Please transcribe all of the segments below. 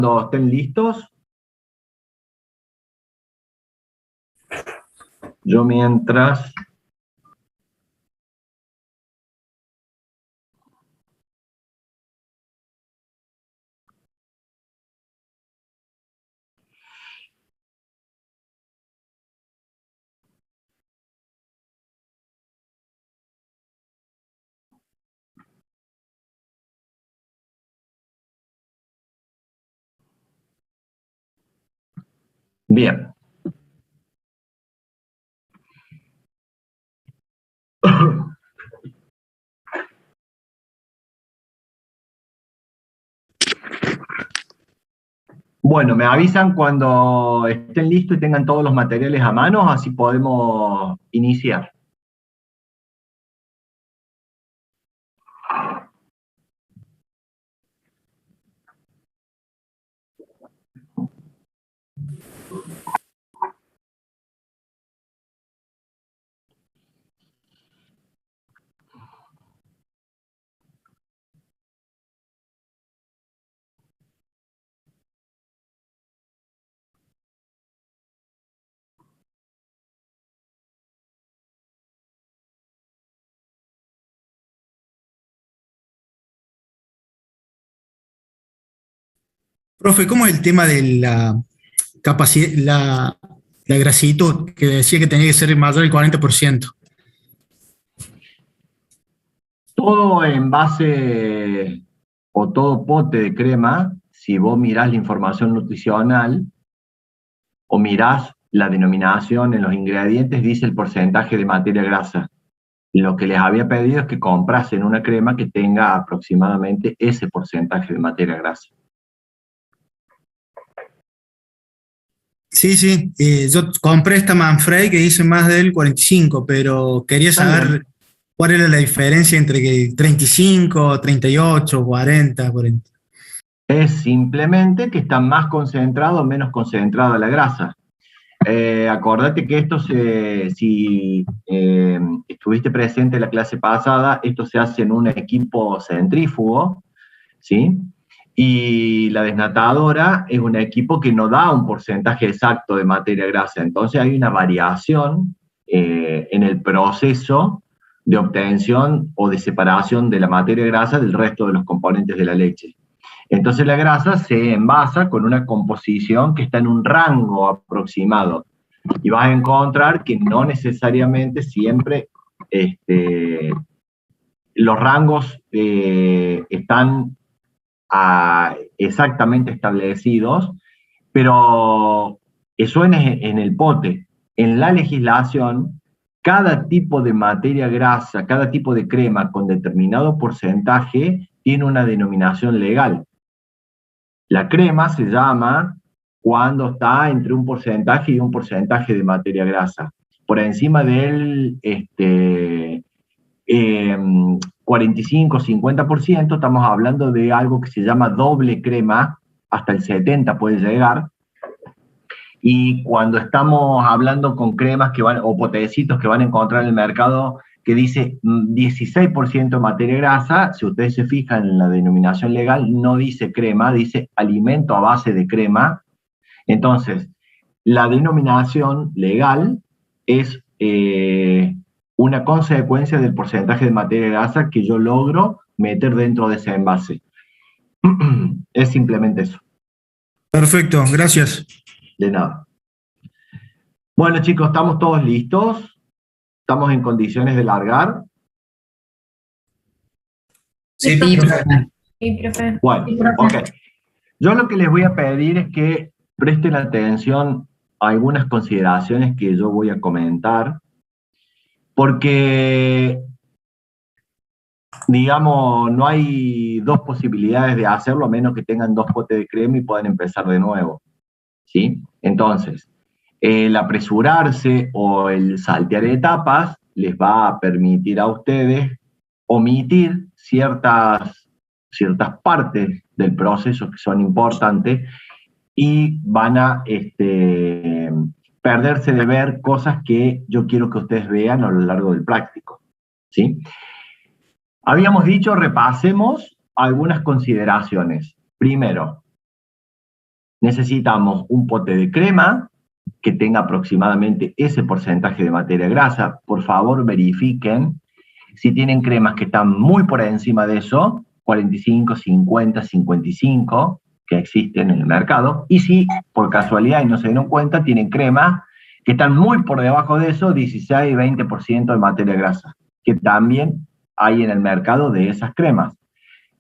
Cuando estén listos, yo mientras... Bien. Bueno, me avisan cuando estén listos y tengan todos los materiales a mano, así podemos iniciar. Profe, ¿cómo es el tema de la capacidad, la grasitud que decía que tenía que ser mayor del 40%? Todo envase o todo pote de crema, si vos mirás la información nutricional o mirás la denominación en los ingredientes, dice el porcentaje de materia grasa. Lo que les había pedido es que comprasen una crema que tenga aproximadamente ese porcentaje de materia grasa. Sí, sí, yo compré esta Manfrey que dice más del 45, pero quería Está bien. saber cuál era la diferencia entre que 35, 38, 40, 40. Es simplemente que está más concentrado o menos concentrada la grasa. Acordate que si estuviste presente en la clase pasada, esto se hace en un equipo centrífugo, ¿sí? Y la desnatadora es un equipo que no da un porcentaje exacto de materia grasa, entonces hay una variación en el proceso de obtención o de separación de la materia grasa del resto de los componentes de la leche. Entonces la grasa se envasa con una composición que está en un rango aproximado y vas a encontrar que no necesariamente siempre los rangos están exactamente establecidos, pero eso en el pote. En la legislación, cada tipo de materia grasa, cada tipo de crema con determinado porcentaje tiene una denominación legal. La crema se llama cuando está entre un porcentaje y un porcentaje de materia grasa. Por encima del 45-50%, estamos hablando de algo que se llama doble crema, hasta el 70 puede llegar. Y cuando estamos hablando con cremas que van, o potecitos que van a encontrar en el mercado que dice 16% materia grasa, si ustedes se fijan en la denominación legal, no dice crema, dice alimento a base de crema. Entonces, la denominación legal es una consecuencia del porcentaje de materia grasa que yo logro meter dentro de ese envase. Es simplemente eso. Perfecto, gracias. De nada. Bueno, chicos, estamos todos listos. Estamos en condiciones de largar. Sí, profe. Sí, profe. Bueno, ok. Yo lo que les voy a pedir es que presten atención a algunas consideraciones que yo voy a comentar, porque, digamos, no hay dos posibilidades de hacerlo a menos que tengan dos potes de crema y puedan empezar de nuevo, ¿sí? Entonces, el apresurarse o el saltear etapas les va a permitir a ustedes omitir ciertas partes del proceso que son importantes y van a perderse de ver cosas que yo quiero que ustedes vean a lo largo del práctico, ¿sí? Habíamos dicho, repasemos algunas consideraciones. Primero, necesitamos un pote de crema que tenga aproximadamente ese porcentaje de materia grasa. Por favor, verifiquen si tienen cremas que están muy por encima de eso, 45, 50, 55, que existen en el mercado, y si por casualidad y no se dieron cuenta, tienen cremas que están muy por debajo de eso, 16 y 20% de materia grasa, que también hay en el mercado de esas cremas.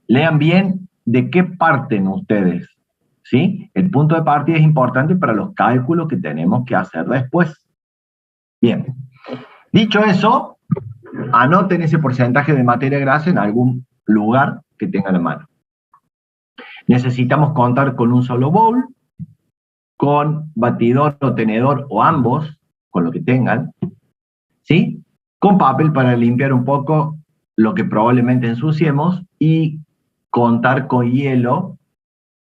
Lean bien de qué parten ustedes, ¿sí? El punto de partida es importante para los cálculos que tenemos que hacer después. Bien, dicho eso, anoten ese porcentaje de materia grasa en algún lugar que tengan a mano. Necesitamos contar con un solo bowl, con batidor o tenedor o ambos, con lo que tengan, ¿sí? Con papel para limpiar un poco lo que probablemente ensuciemos y contar con hielo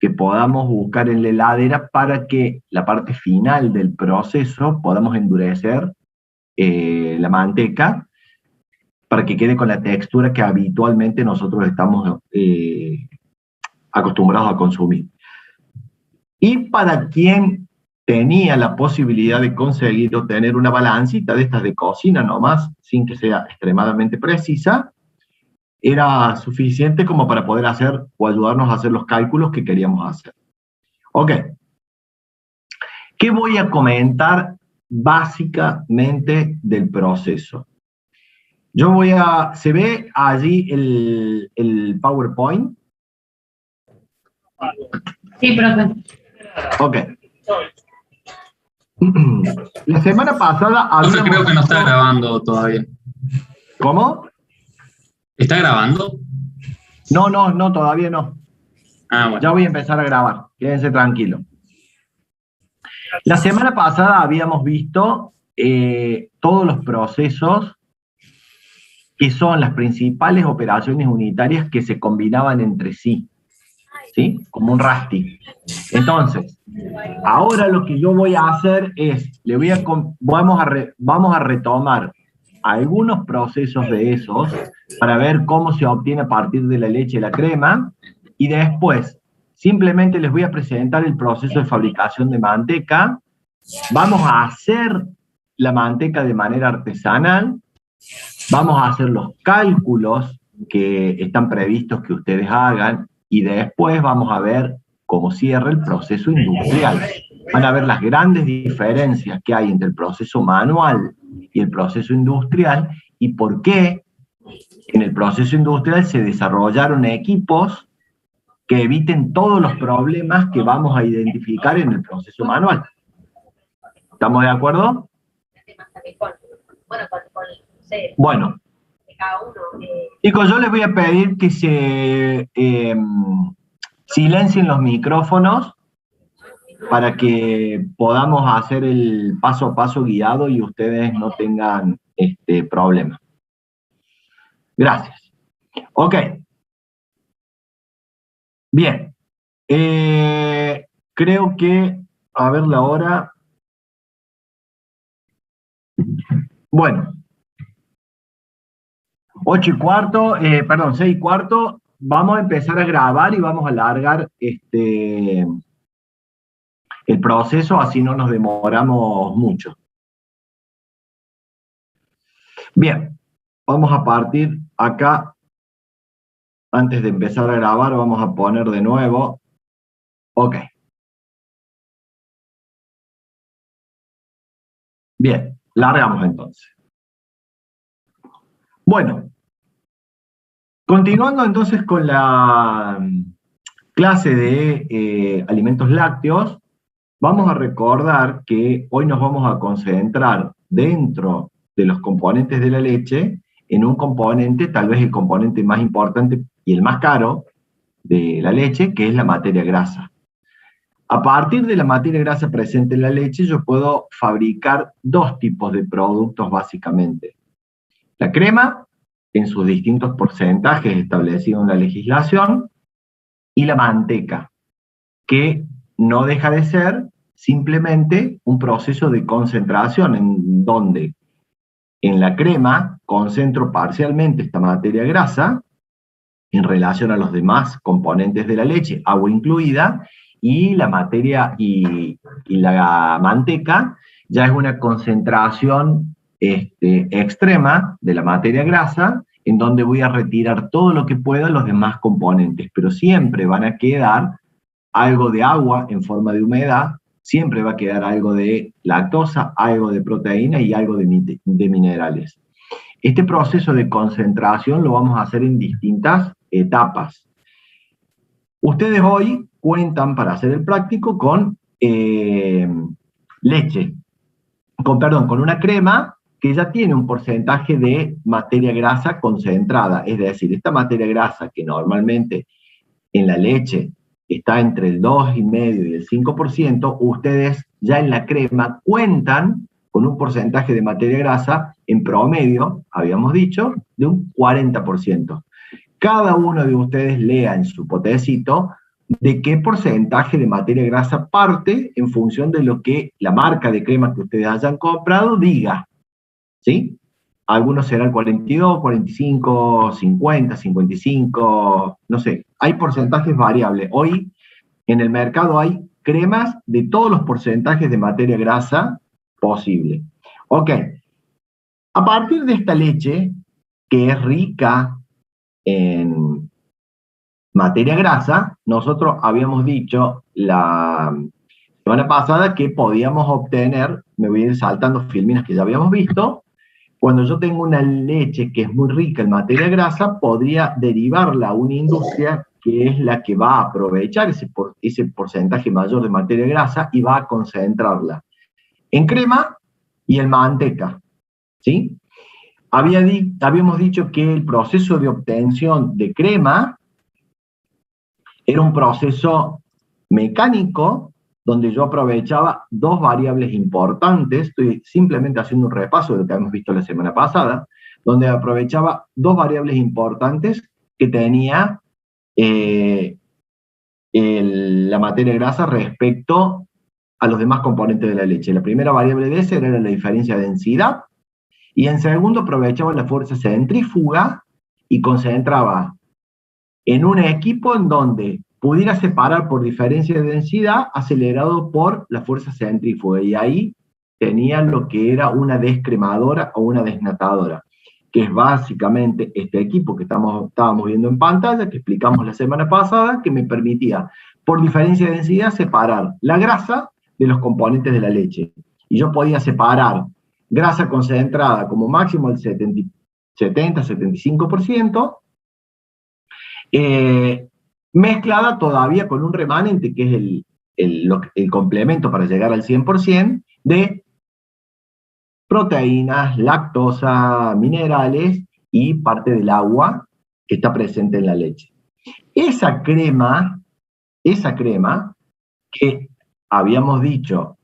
que podamos buscar en la heladera para que la parte final del proceso podamos endurecer la manteca para que quede con la textura que habitualmente nosotros estamos acostumbrados a consumir. Y para quien tenía la posibilidad de conseguir o tener una balancita de estas de cocina nomás, sin que sea extremadamente precisa, era suficiente como para poder hacer o ayudarnos a hacer los cálculos que queríamos hacer. Ok. ¿Qué voy a comentar básicamente del proceso? Yo voy a... ¿Se ve allí el PowerPoint? Sí, profe. Ok. La semana pasada... Yo creo que no está grabando todavía. ¿Cómo? ¿Está grabando? No, todavía no. Ah, bueno. Ya voy a empezar a grabar, quédense tranquilos. La semana pasada habíamos visto todos los procesos que son las principales operaciones unitarias que se combinaban entre sí, ¿sí? Como un RASTI. Entonces, ahora lo que yo voy a hacer es, vamos a retomar algunos procesos de esos para ver cómo se obtiene a partir de la leche la crema, y después simplemente les voy a presentar el proceso de fabricación de manteca. Vamos a hacer la manteca de manera artesanal, vamos a hacer los cálculos que están previstos que ustedes hagan, y después vamos a ver cómo cierra el proceso industrial. Van a ver las grandes diferencias que hay entre el proceso manual y el proceso industrial, y por qué en el proceso industrial se desarrollaron equipos que eviten todos los problemas que vamos a identificar en el proceso manual. ¿Estamos de acuerdo? Bueno, chicos, yo les voy a pedir que se silencien los micrófonos para que podamos hacer el paso a paso guiado y ustedes no tengan problema. Gracias. Ok. Bien. Creo que, a ver la hora. Bueno. 6:15, vamos a empezar a grabar y vamos a alargar el proceso, así no nos demoramos mucho. Bien, vamos a partir acá. Antes de empezar a grabar, vamos a poner de nuevo. Ok. Bien, largamos entonces. Bueno, continuando entonces con la clase de alimentos lácteos, vamos a recordar que hoy nos vamos a concentrar dentro de los componentes de la leche en un componente, tal vez el componente más importante y el más caro de la leche, que es la materia grasa. A partir de la materia grasa presente en la leche, yo puedo fabricar dos tipos de productos básicamente. La crema, en sus distintos porcentajes establecidos en la legislación, y la manteca, que no deja de ser simplemente un proceso de concentración en donde en la crema concentro parcialmente esta materia grasa en relación a los demás componentes de la leche, agua incluida, y la materia y la manteca ya es una concentración extrema de la materia grasa, en donde voy a retirar todo lo que pueda los demás componentes, pero siempre van a quedar algo de agua en forma de humedad, siempre va a quedar algo de lactosa, algo de proteína y algo de minerales. Este proceso de concentración lo vamos a hacer en distintas etapas. Ustedes hoy cuentan para hacer el práctico con leche, con una crema que ya tiene un porcentaje de materia grasa concentrada, es decir, esta materia grasa que normalmente en la leche está entre el 2,5% y el 5%, ustedes ya en la crema cuentan con un porcentaje de materia grasa en promedio, habíamos dicho, de un 40%. Cada uno de ustedes lea en su potecito de qué porcentaje de materia grasa parte en función de lo que la marca de crema que ustedes hayan comprado diga, ¿sí? Algunos serán 42, 45, 50, 55, no sé, hay porcentajes variables. Hoy en el mercado hay cremas de todos los porcentajes de materia grasa posible. Ok, a partir de esta leche, que es rica en materia grasa, nosotros habíamos dicho la semana pasada que podíamos obtener, me voy a ir saltando filminas que ya habíamos visto, cuando yo tengo una leche que es muy rica en materia grasa, podría derivarla a una industria que es la que va a aprovechar ese porcentaje mayor de materia grasa y va a concentrarla en crema y en manteca, ¿sí? Habíamos dicho que el proceso de obtención de crema era un proceso mecánico donde yo aprovechaba dos variables importantes, estoy simplemente haciendo un repaso de lo que hemos visto la semana pasada, donde aprovechaba dos variables importantes que tenía la materia grasa respecto a los demás componentes de la leche. La primera variable de esa era la diferencia de densidad, y en segundo aprovechaba la fuerza centrífuga y concentraba en un equipo en donde pudiera separar por diferencia de densidad acelerado por la fuerza centrífuga, y ahí tenía lo que era una descremadora o una desnatadora, que es básicamente este equipo que estábamos viendo en pantalla, que explicamos la semana pasada, que me permitía, por diferencia de densidad, separar la grasa de los componentes de la leche. Y yo podía separar grasa concentrada como máximo el 70-75%, mezclada todavía con un remanente, que es el complemento para llegar al 100%, de proteínas, lactosa, minerales y parte del agua que está presente en la leche. Esa crema que habíamos dicho,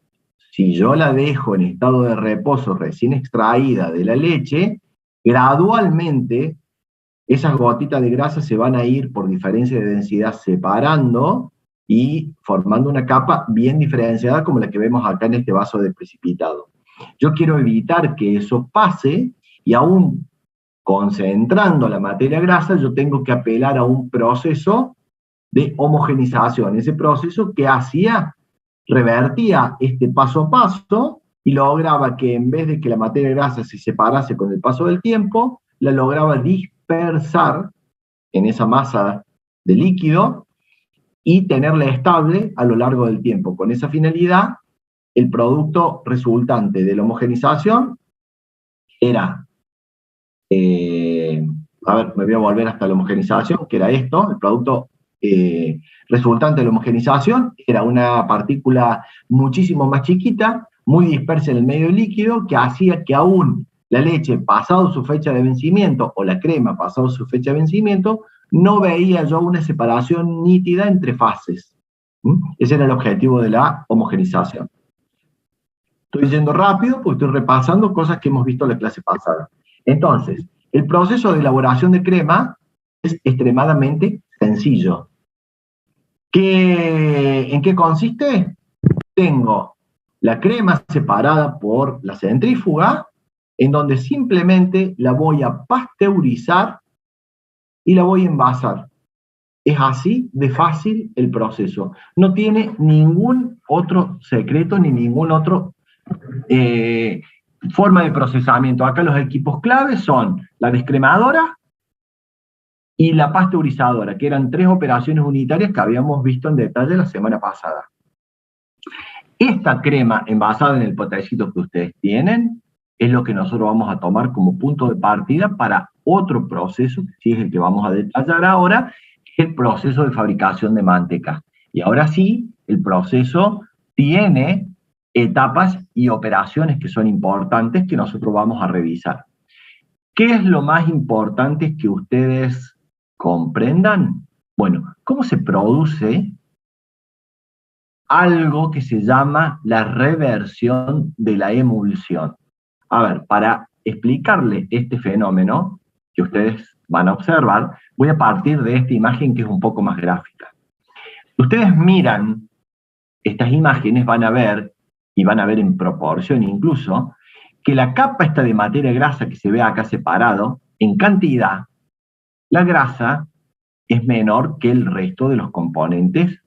si yo la dejo en estado de reposo recién extraída de la leche, gradualmente esas gotitas de grasa se van a ir por diferencia de densidad separando y formando una capa bien diferenciada como la que vemos acá en este vaso de precipitado. Yo quiero evitar que eso pase, y aún concentrando la materia grasa, yo tengo que apelar a un proceso de homogenización. Ese proceso que hacía, revertía este paso a paso y lograba que en vez de que la materia grasa se separase con el paso del tiempo, la lograba dispersar en esa masa de líquido y tenerla estable a lo largo del tiempo. Con esa finalidad, el producto resultante de la homogenización era, me voy a volver hasta la homogenización, que era esto, el producto resultante de la homogenización era una partícula muchísimo más chiquita, muy dispersa en el medio líquido, que hacía que aún la leche pasado su fecha de vencimiento, o la crema pasado su fecha de vencimiento, no veía yo una separación nítida entre fases. Ese era el objetivo de la homogenización. Estoy yendo rápido porque estoy repasando cosas que hemos visto en la clase pasada. Entonces, el proceso de elaboración de crema es extremadamente sencillo. ¿En qué consiste? Tengo la crema separada por la centrífuga, en donde simplemente la voy a pasteurizar y la voy a envasar. Es así de fácil el proceso. No tiene ningún otro secreto ni ningún otro forma de procesamiento. Acá los equipos claves son la descremadora y la pasteurizadora, que eran 3 operaciones unitarias que habíamos visto en detalle la semana pasada. Esta crema envasada en el potecito que ustedes tienen es lo que nosotros vamos a tomar como punto de partida para otro proceso, que es el que vamos a detallar ahora, que es el proceso de fabricación de manteca. Y ahora sí, el proceso tiene etapas y operaciones que son importantes que nosotros vamos a revisar. ¿Qué es lo más importante que ustedes comprendan? Bueno, ¿cómo se produce algo que se llama la reversión de la emulsión? A ver, para explicarle este fenómeno que ustedes van a observar, voy a partir de esta imagen que es un poco más gráfica. Ustedes miran estas imágenes, van a ver, y van a ver en proporción incluso, que la capa esta de materia grasa que se ve acá separado, en cantidad, la grasa es menor que el resto de los componentes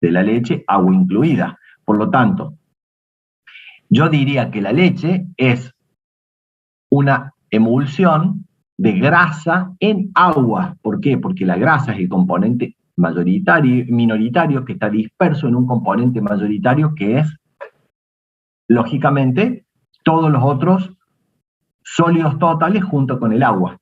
de la leche, agua incluida. Por lo tanto, yo diría que la leche es una emulsión de grasa en agua. ¿Por qué? Porque la grasa es el componente minoritario que está disperso en un componente mayoritario que es, lógicamente, todos los otros sólidos totales junto con el agua.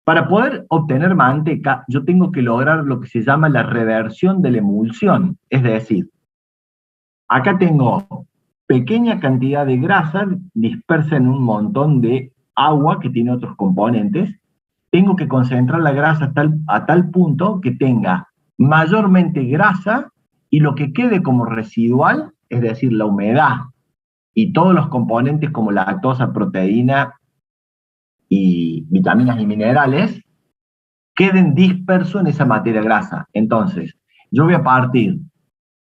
Para poder obtener manteca, yo tengo que lograr lo que se llama la reversión de la emulsión. Es decir, acá tengo pequeña cantidad de grasa dispersa en un montón de agua que tiene otros componentes. Tengo que concentrar la grasa a tal punto que tenga mayormente grasa y lo que quede como residual, es decir, la humedad y todos los componentes como la lactosa, proteína y vitaminas y minerales, queden dispersos en esa materia grasa. Entonces, yo voy a partir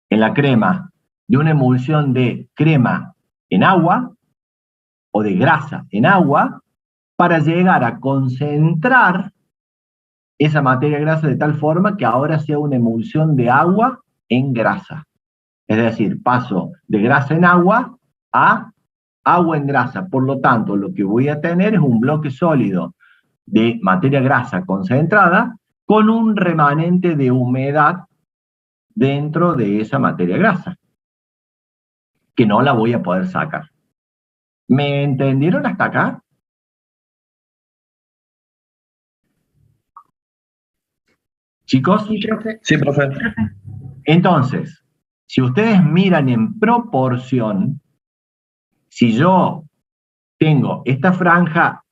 en la crema de una emulsión de crema en agua o de grasa en agua para llegar a concentrar esa materia grasa de tal forma que ahora sea una emulsión de agua en grasa. Es decir, paso de grasa en agua a agua en grasa. Por lo tanto, lo que voy a tener es un bloque sólido de materia grasa concentrada con un remanente de humedad dentro de esa materia grasa, que no la voy a poder sacar. ¿Me entendieron hasta acá? ¿Chicos? Sí, profe. Sí, profe. Entonces, si ustedes miran en proporción, si yo tengo esta franja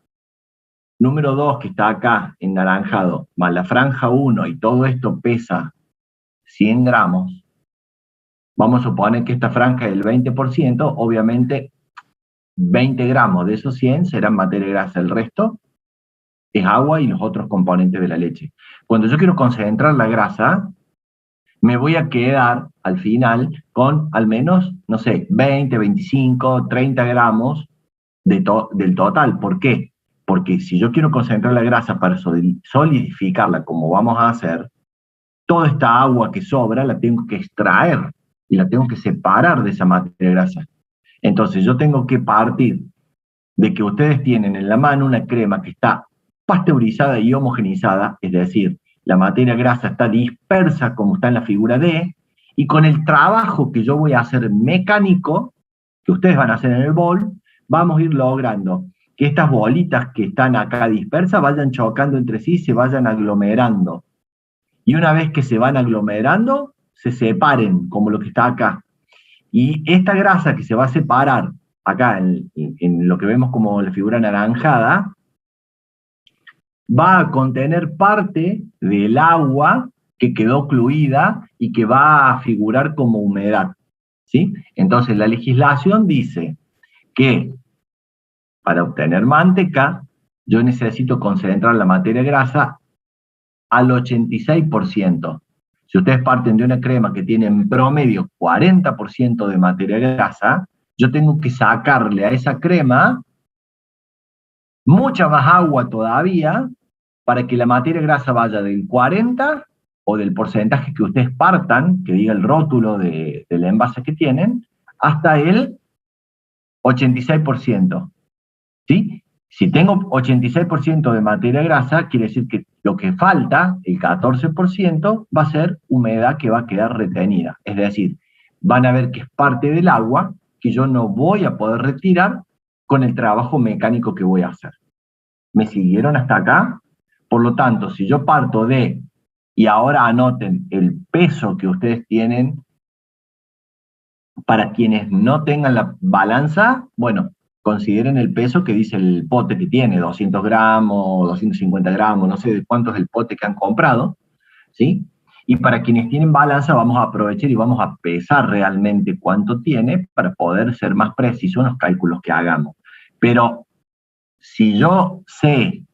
número 2 que está acá en naranjado, más la franja 1 y todo esto pesa 100 gramos, vamos a suponer que esta franja es del 20%, obviamente 20 gramos de esos 100 serán materia grasa, el resto es agua y los otros componentes de la leche. Cuando yo quiero concentrar la grasa, me voy a quedar al final con al menos, no sé, 20, 25, 30 gramos del total. ¿Por qué? Porque si yo quiero concentrar la grasa para solidificarla como vamos a hacer, toda esta agua que sobra la tengo que extraer y la tengo que separar de esa materia grasa. Entonces yo tengo que partir de que ustedes tienen en la mano una crema que está pasteurizada y homogenizada, es decir, la materia grasa está dispersa como está en la figura D, y con el trabajo que yo voy a hacer mecánico, que ustedes van a hacer en el bol, vamos a ir logrando que estas bolitas que están acá dispersas vayan chocando entre sí, se vayan aglomerando. Y una vez que se van aglomerando, se separen, como lo que está acá. Y esta grasa que se va a separar acá en lo que vemos como la figura anaranjada, va a contener parte del agua que quedó fluida y que va a figurar como humedad, ¿sí? Entonces la legislación dice que para obtener manteca yo necesito concentrar la materia grasa al 86%. Si ustedes parten de una crema que tiene en promedio 40% de materia grasa, yo tengo que sacarle a esa crema mucha más agua todavía para que la materia grasa vaya del 40 o del porcentaje que ustedes partan, que diga el rótulo del envase que tienen, hasta el 86%. ¿Sí? Si tengo 86% de materia grasa, quiere decir que lo que falta, el 14%, va a ser humedad que va a quedar retenida. Es decir, van a ver que es parte del agua que yo no voy a poder retirar con el trabajo mecánico que voy a hacer. ¿Me siguieron hasta acá? Por lo tanto, si yo parto de, y ahora anoten el peso que ustedes tienen, para quienes no tengan la balanza, bueno, consideren el peso que dice el pote que tiene, 200 gramos, 250 gramos, no sé de cuánto es el pote que han comprado, ¿sí? Y para quienes tienen balanza vamos a aprovechar y vamos a pesar realmente cuánto tiene para poder ser más precisos en los cálculos que hagamos. Pero si yo sé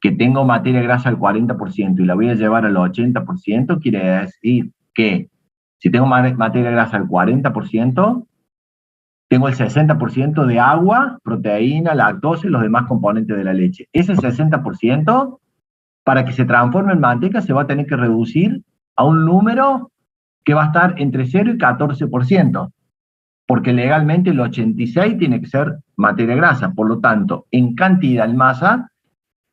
que tengo materia grasa al 40% y la voy a llevar al 80%, quiere decir que si tengo materia grasa al 40%, tengo el 60% de agua, proteína, lactosa y los demás componentes de la leche. Ese 60%, para que se transforme en manteca, se va a tener que reducir a un número que va a estar entre 0 y 14%, porque legalmente el 86% tiene que ser materia grasa. Por lo tanto, en cantidad, en masa,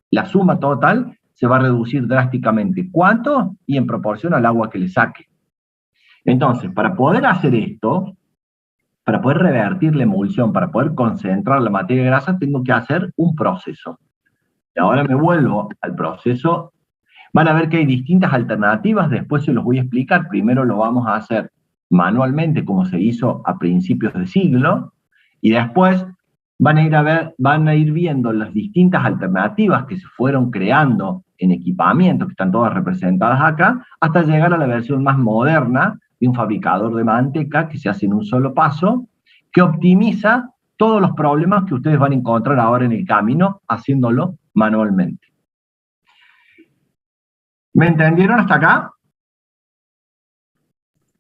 la suma total se va a reducir drásticamente. ¿Cuánto? Y en proporción al agua que le saque. Entonces, para poder hacer esto, para poder revertir la emulsión, para poder concentrar la materia grasa, tengo que hacer un proceso. Y ahora me vuelvo al proceso. Van a ver que hay distintas alternativas, después se los voy a explicar. Primero lo vamos a hacer manualmente, como se hizo a principios de siglo, y después van a ir viendo las distintas alternativas que se fueron creando en equipamiento, que están todas representadas acá, hasta llegar a la versión más moderna de un fabricador de manteca que se hace en un solo paso, que optimiza todos los problemas que ustedes van a encontrar ahora en el camino haciéndolo manualmente. ¿Me entendieron hasta acá?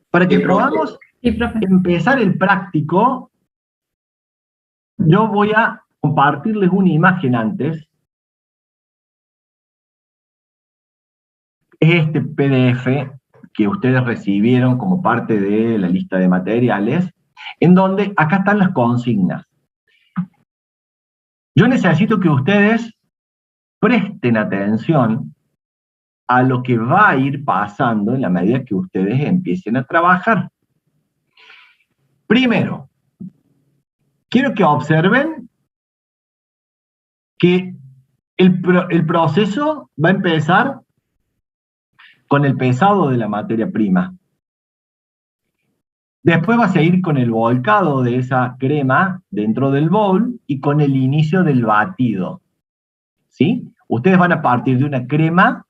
Para que podamos empezar el práctico, yo voy a compartirles una imagen antes. Es este PDF que ustedes recibieron como parte de la lista de materiales, en donde acá están las consignas. Yo necesito que ustedes presten atención a lo que va a ir pasando en la medida que ustedes empiecen a trabajar. Primero, quiero que observen que el proceso va a empezar con el pesado de la materia prima. Después va a seguir con el volcado de esa crema dentro del bowl y con el inicio del batido. ¿Sí? Ustedes van a partir de una crema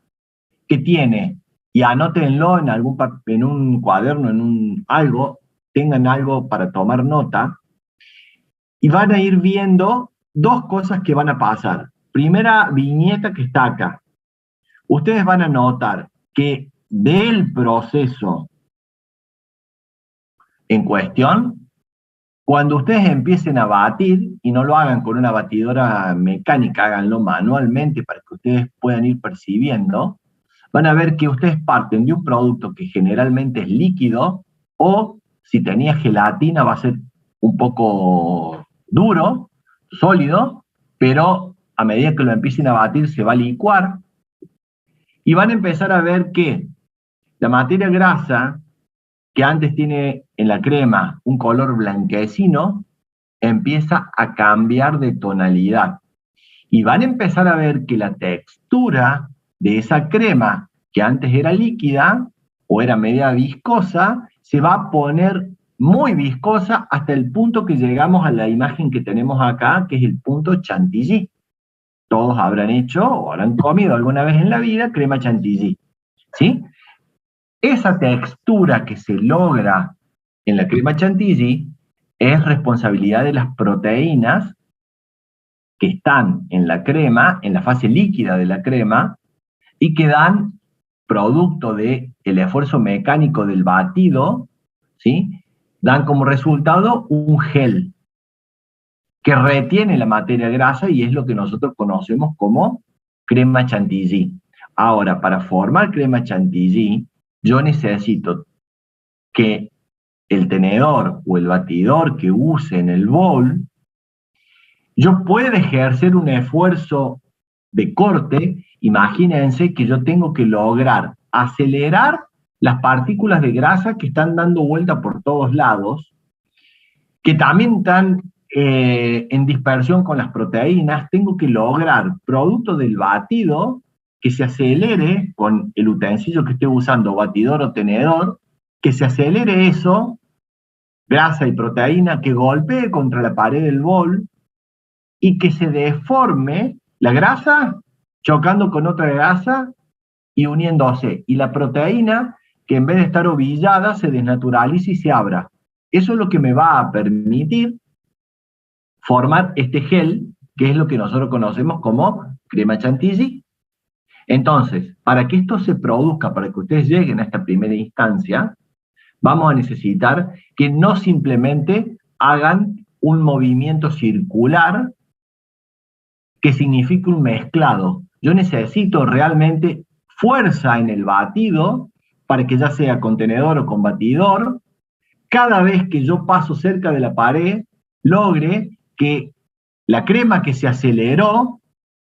que tiene, y anótenlo en un cuaderno, algo, tengan algo para tomar nota, y van a ir viendo dos cosas que van a pasar. Primera viñeta que está acá. Ustedes van a notar que del proceso en cuestión, cuando ustedes empiecen a batir, y no lo hagan con una batidora mecánica, háganlo manualmente para que ustedes puedan ir percibiendo, van a ver que ustedes parten de un producto que generalmente es líquido, o si tenía gelatina va a ser un poco duro, sólido, pero a medida que lo empiecen a batir se va a licuar, y van a empezar a ver que la materia grasa, que antes tiene en la crema un color blanquecino, empieza a cambiar de tonalidad. Y van a empezar a ver que la textura de esa crema, que antes era líquida o era media viscosa, se va a poner muy viscosa hasta el punto que llegamos a la imagen que tenemos acá, que es el punto chantilly. Todos habrán hecho o habrán comido alguna vez en la vida crema chantilly, ¿sí? Esa textura que se logra en la crema chantilly es responsabilidad de las proteínas que están en la crema, en la fase líquida de la crema, y que dan, producto del esfuerzo mecánico del batido, ¿sí? Dan como resultado un gel que retiene la materia grasa y es lo que nosotros conocemos como crema chantilly. Ahora, para formar crema chantilly, yo necesito que el tenedor o el batidor que use en el bowl, yo puedo ejercer un esfuerzo de corte. Imagínense que yo tengo que lograr acelerar las partículas de grasa que están dando vuelta por todos lados, que también están en dispersión con las proteínas. Tengo que lograr, producto del batido, que se acelere con el utensilio que estoy usando, batidor o tenedor, que se acelere eso, grasa y proteína, que golpee contra la pared del bol y que se deforme la grasa chocando con otra grasa y uniéndose, y la proteína, que en vez de estar ovillada, se desnaturalice y se abra. Eso es lo que me va a permitir formar este gel, que es lo que nosotros conocemos como crema chantilly. Entonces, para que esto se produzca, para que ustedes lleguen a esta primera instancia, vamos a necesitar que no simplemente hagan un movimiento circular que signifique un mezclado. Yo necesito realmente fuerza en el batido para que, ya sea con tenedor o con batidor, cada vez que yo paso cerca de la pared, logre que la crema que se aceleró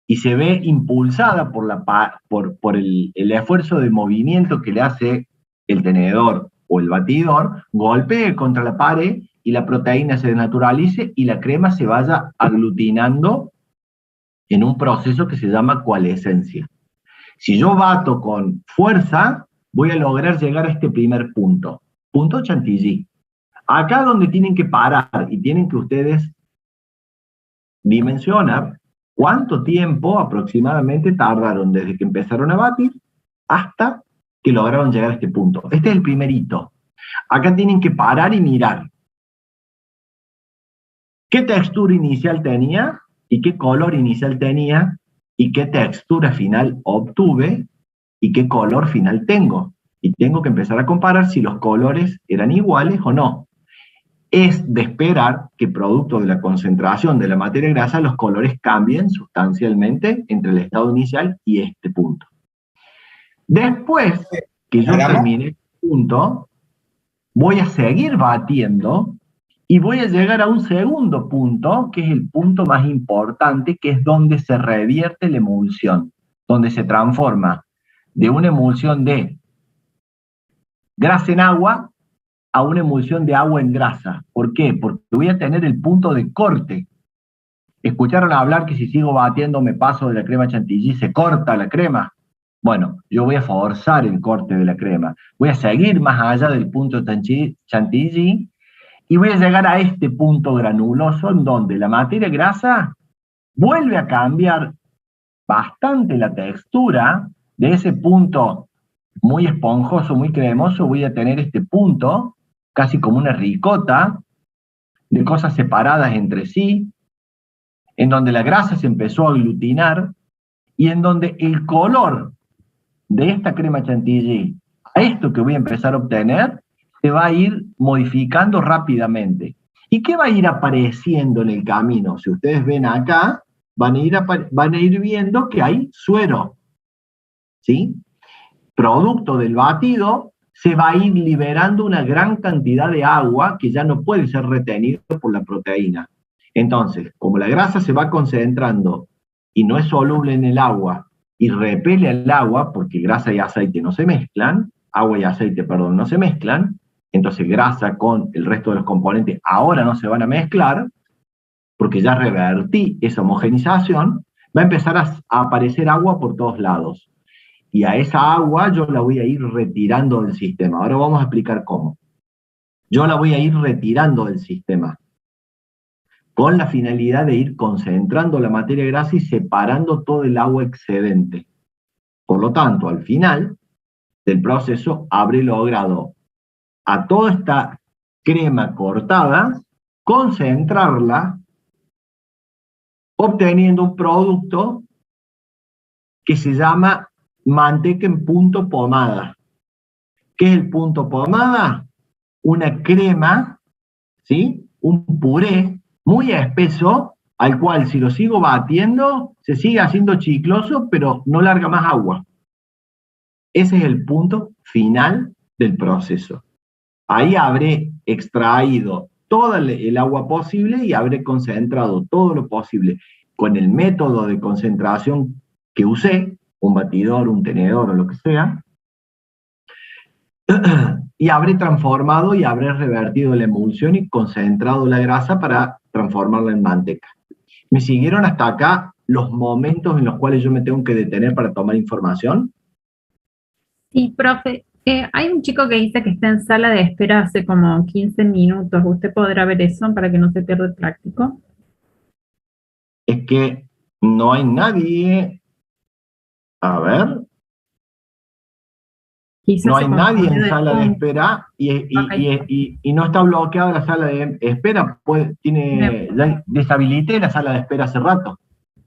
y se ve impulsada por el esfuerzo de movimiento que le hace el tenedor o el batidor, golpee contra la pared y la proteína se desnaturalice y la crema se vaya aglutinando en un proceso que se llama coalescencia. Si yo bato con fuerza, voy a lograr llegar a este primer punto, punto chantilly. Acá donde tienen que parar y tienen que ustedes dimensionar cuánto tiempo aproximadamente tardaron desde que empezaron a batir hasta que lograron llegar a este punto. Este es el primer hito. Acá tienen que parar y mirar qué textura inicial tenía y qué color inicial tenía y qué textura final obtuve y qué color final tengo. Y tengo que empezar a comparar si los colores eran iguales o no. Es de esperar que, producto de la concentración de la materia grasa, los colores cambien sustancialmente entre el estado inicial y este punto. Después que yo termine este punto, voy a seguir batiendo y voy a llegar a un segundo punto, que es el punto más importante, que es donde se revierte la emulsión, donde se transforma de una emulsión de grasa en agua a una emulsión de agua en grasa. ¿Por qué? Porque voy a tener el punto de corte. ¿Escucharon hablar que si sigo batiendo me paso de la crema chantilly, se corta la crema? Bueno, yo voy a forzar el corte de la crema. Voy a seguir más allá del punto chantilly y voy a llegar a este punto granuloso en donde la materia grasa vuelve a cambiar bastante la textura. De ese punto muy esponjoso, muy cremoso, voy a tener este punto casi como una ricota, de cosas separadas entre sí, en donde la grasa se empezó a aglutinar y en donde el color de esta crema chantilly a esto que voy a empezar a obtener se va a ir modificando rápidamente. ¿Y qué va a ir apareciendo en el camino? Si ustedes ven acá, van a ir viendo que hay suero, ¿sí? Producto del batido, se va a ir liberando una gran cantidad de agua que ya no puede ser retenida por la proteína. Entonces, como la grasa se va concentrando y no es soluble en el agua y repele al agua, porque grasa y aceite no se mezclan, agua y aceite, perdón, no se mezclan, entonces grasa con el resto de los componentes ahora no se van a mezclar, porque ya revertí esa homogenización, va a empezar a aparecer agua por todos lados. Y a esa agua yo la voy a ir retirando del sistema. Ahora vamos a explicar cómo. Yo la voy a ir retirando del sistema, con la finalidad de ir concentrando la materia grasa y separando todo el agua excedente. Por lo tanto, al final del proceso habré logrado a toda esta crema cortada, concentrarla, obteniendo un producto que se llama manteca en punto pomada. ¿Qué es el punto pomada? Una crema, ¿sí? Un puré muy espeso al cual si lo sigo batiendo, se sigue haciendo chicloso, pero no larga más agua. Ese es el punto final del proceso. Ahí habré extraído todo el agua posible y habré concentrado todo lo posible con el método de concentración que usé, un batidor, un tenedor o lo que sea, y habré transformado y habré revertido la emulsión y concentrado la grasa para transformarla en manteca. ¿Me siguieron hasta acá los momentos en los cuales yo me tengo que detener para tomar información? Sí, profe. Hay un chico que dice que está en sala de espera hace como 15 minutos. ¿Usted podrá ver eso para que no se pierda el práctico? Es que no hay nadie. A ver, Quizás no se hay nadie confundió en de sala de punto. espera Ok. y no está bloqueada la sala de espera. Bien, Ya deshabilité la sala de espera hace rato.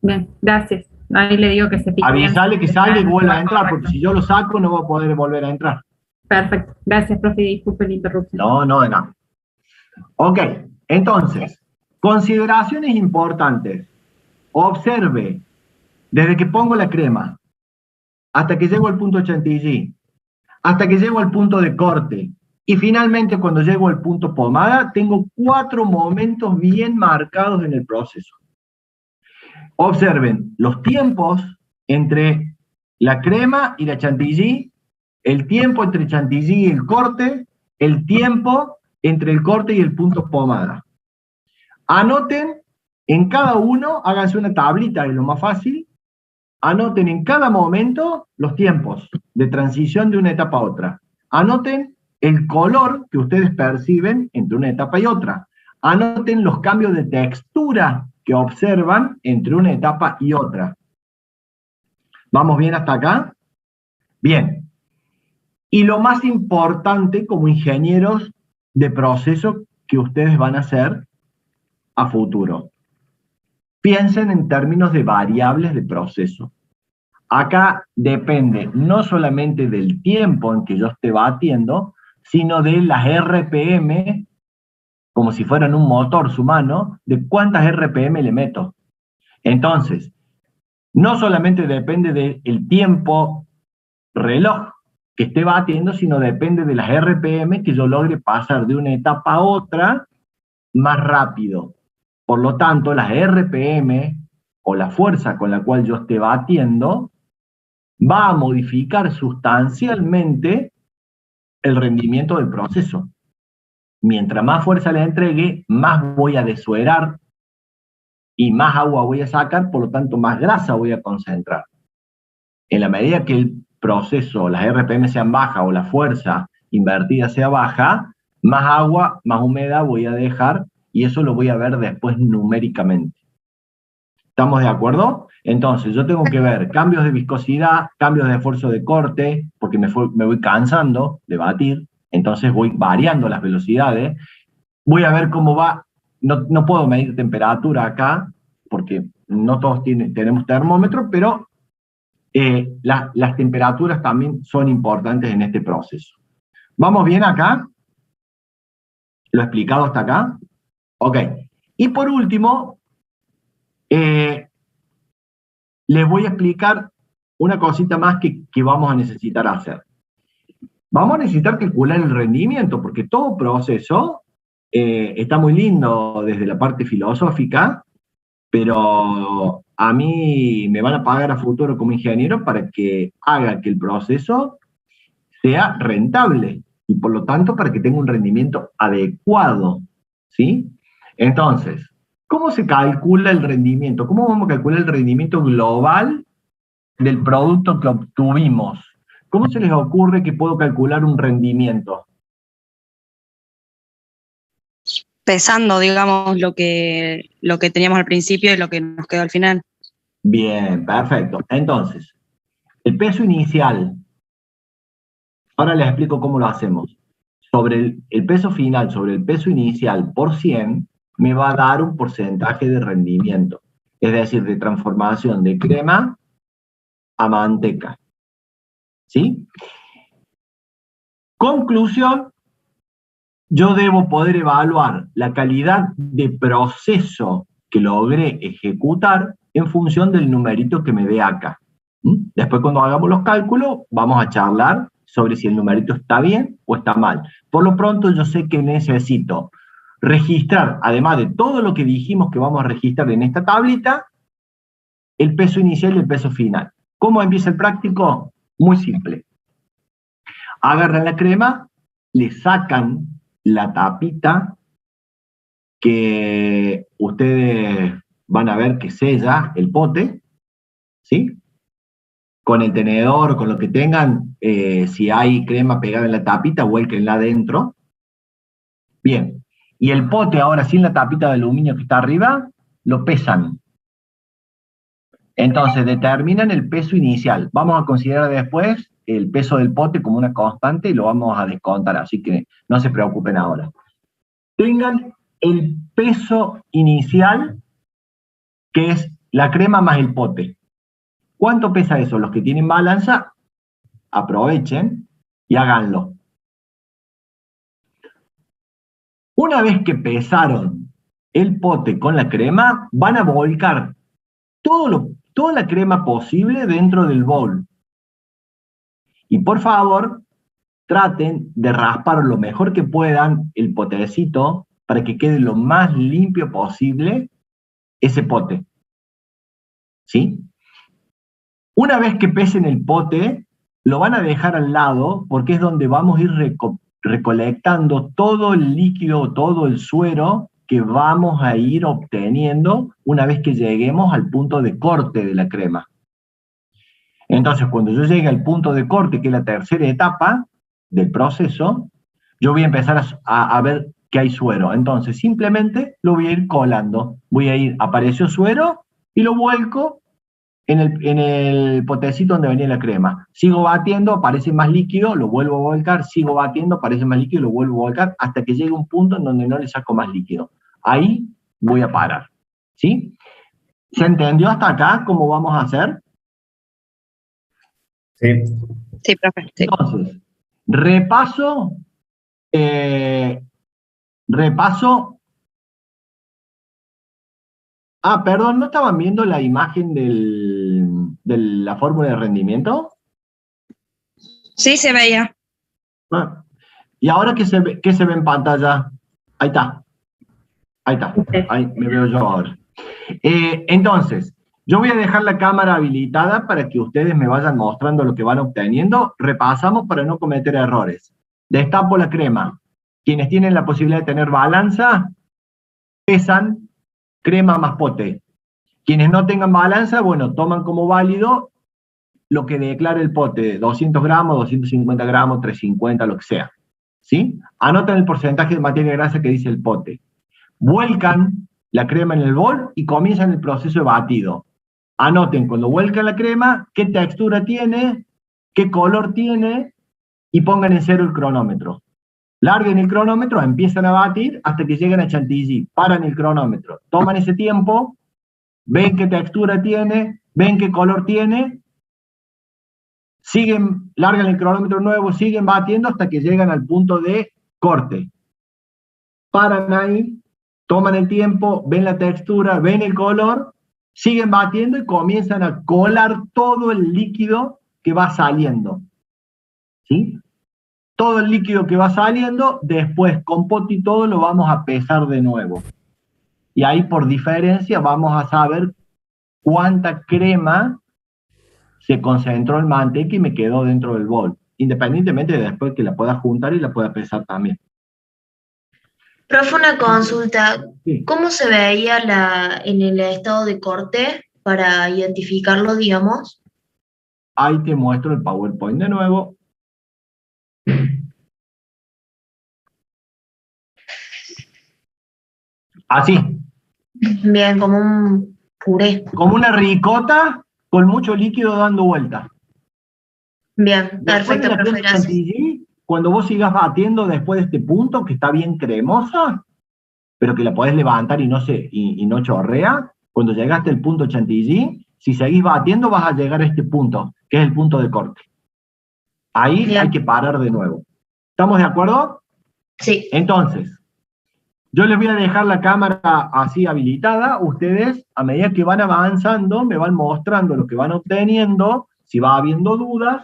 bien, gracias. Ahí le digo que se fije bien si Avisale que está salga en y el vuelva a lugar entrar, porque correcto. si yo lo saco no va a poder volver a entrar. Perfecto. Gracias, profe. Disculpe la interrupción. No, de nada. Ok, entonces, consideraciones importantes. Observe, desde que pongo la crema, hasta que llego al punto chantilly, hasta que llego al punto de corte, y finalmente cuando llego al punto pomada, tengo 4 momentos bien marcados en el proceso. Observen los tiempos entre la crema y la chantilly, el tiempo entre chantilly y el corte, el tiempo entre el corte y el punto pomada. Anoten en cada uno, háganse una tablita, es lo más fácil, anoten en cada momento los tiempos de transición de una etapa a otra. Anoten el color que ustedes perciben entre una etapa y otra. Anoten los cambios de textura que observan entre una etapa y otra. ¿Vamos bien hasta acá? Bien. Y lo más importante como ingenieros de proceso que ustedes van a hacer a futuro. Piensen en términos de variables de proceso. Acá depende no solamente del tiempo en que yo esté batiendo, sino de las RPM, como si fueran un motor humano, de cuántas RPM le meto. Entonces, no solamente depende del tiempo reloj que esté batiendo, sino depende de las RPM que yo logre pasar de una etapa a otra más rápido. Por lo tanto, las RPM o la fuerza con la cual yo esté batiendo va a modificar sustancialmente el rendimiento del proceso. Mientras más fuerza le entregue, más voy a desuerar y más agua voy a sacar, por lo tanto más grasa voy a concentrar. En la medida que el proceso, las RPM sean bajas o la fuerza invertida sea baja, más agua, más humedad voy a dejar y eso lo voy a ver después numéricamente. ¿Estamos de acuerdo? Entonces, yo tengo que ver cambios de viscosidad, cambios de esfuerzo de corte, porque me voy cansando de batir, entonces voy variando las velocidades. Voy a ver cómo va, no puedo medir temperatura acá, porque no todos tenemos termómetro, pero las temperaturas también son importantes en este proceso. ¿Vamos bien acá? ¿Lo he explicado hasta acá? Ok. Y por último, les voy a explicar una cosita más que vamos a necesitar hacer. Vamos a necesitar calcular el rendimiento, porque todo proceso está muy lindo desde la parte filosófica, pero a mí me van a pagar a futuro como ingeniero para que haga que el proceso sea rentable y por lo tanto para que tenga un rendimiento adecuado, ¿sí? Entonces, ¿cómo se calcula el rendimiento? ¿Cómo vamos a calcular el rendimiento global del producto que obtuvimos? ¿Cómo se les ocurre que puedo calcular un rendimiento? Pesando, digamos, lo que teníamos al principio y lo que nos quedó al final. Bien, perfecto. Entonces, el peso inicial, ahora les explico cómo lo hacemos. Sobre el peso final, sobre el peso inicial por 100, me va a dar un porcentaje de rendimiento, es decir, de transformación de crema a manteca. ¿Sí? Conclusión, yo debo poder evaluar la calidad de proceso que logré ejecutar en función del numerito que me dé acá. Después, cuando hagamos los cálculos, vamos a charlar sobre si el numerito está bien o está mal. Por lo pronto, yo sé que necesito registrar, además de todo lo que dijimos que vamos a registrar en esta tablita, el peso inicial y el peso final. ¿Cómo empieza el práctico? Muy simple. Agarran la crema, le sacan la tapita que ustedes van a ver que sella el pote, ¿sí? Con el tenedor, con lo que tengan, si hay crema pegada en la tapita, vuélquenla adentro. Bien. Y el pote ahora sin la tapita de aluminio que está arriba, lo pesan. Entonces determinan el peso inicial. Vamos a considerar después el peso del pote como una constante y lo vamos a descontar, así que no se preocupen ahora. Tengan el peso inicial, que es la crema más el pote. ¿Cuánto pesa eso? Los que tienen balanza, aprovechen y háganlo. Una vez que pesaron el pote con la crema, van a volcar toda la crema posible dentro del bol. Y por favor, traten de raspar lo mejor que puedan el potecito para que quede lo más limpio posible ese pote. ¿Sí? Una vez que pesen el pote, lo van a dejar al lado porque es donde vamos a ir recolectando todo el líquido, todo el suero que vamos a ir obteniendo una vez que lleguemos al punto de corte de la crema. Entonces, cuando yo llegue al punto de corte, que es la tercera etapa del proceso, yo voy a empezar a ver que hay suero. Entonces, simplemente lo voy a ir colando. Apareció suero y lo vuelco en el potecito donde venía la crema. Sigo batiendo, aparece más líquido, lo vuelvo a volcar, sigo batiendo, aparece más líquido, lo vuelvo a volcar, hasta que llegue un punto en donde no le saco más líquido. Ahí voy a parar. ¿Sí? ¿Se entendió hasta acá cómo vamos a hacer? Sí. Sí, profe. Sí. Entonces, repaso. Perdón, ¿no estaban viendo la imagen de la fórmula de rendimiento? Sí, se veía. ¿Y ahora qué se ve en pantalla? Ahí está. Ahí me veo yo ahora. Entonces, yo voy a dejar la cámara habilitada para que ustedes me vayan mostrando lo que van obteniendo. Repasamos para no cometer errores. Destapo la crema. Quienes tienen la posibilidad de tener balanza, pesan crema más pote. Quienes no tengan balanza, bueno, toman como válido lo que declara el pote, 200 gramos, 250 gramos, 350, lo que sea. ¿Sí? Anotan el porcentaje de materia grasa que dice el pote. Vuelcan la crema en el bol y comienzan el proceso de batido. Anoten cuando vuelcan la crema, qué textura tiene, qué color tiene, y pongan en cero el cronómetro. Larguen el cronómetro, empiezan a batir hasta que lleguen a Chantilly. Paran el cronómetro, toman ese tiempo, ven qué textura tiene, ven qué color tiene, largan el cronómetro nuevo, siguen batiendo hasta que llegan al punto de corte. Paran ahí, toman el tiempo, ven la textura, ven el color, siguen batiendo y comienzan a colar todo el líquido que va saliendo. ¿Sí? Todo el líquido que va saliendo, después con pote y todo lo vamos a pesar de nuevo. Y ahí por diferencia vamos a saber cuánta crema se concentró en manteca y me quedó dentro del bol, independientemente de después que la pueda juntar y la pueda pesar también. Profe, una consulta. Sí. ¿Cómo se veía en el estado de corte para identificarlo, digamos? Ahí te muestro el PowerPoint de nuevo. Así. Bien, como un puré. Como una ricota con mucho líquido dando vuelta. Bien, Después de perfecto, la profe, crema gracias. chantilly, cuando vos sigas batiendo después de este punto, que está bien cremosa, pero que la podés levantar y no chorrea, cuando llegaste al punto chantilly, si seguís batiendo vas a llegar a este punto, que es el punto de corte. Ahí Bien. hay que parar de nuevo. ¿Estamos de acuerdo? Sí. Entonces, Yo les voy a dejar la cámara así habilitada. Ustedes, a medida que van avanzando, me van mostrando lo que van obteniendo, si va habiendo dudas,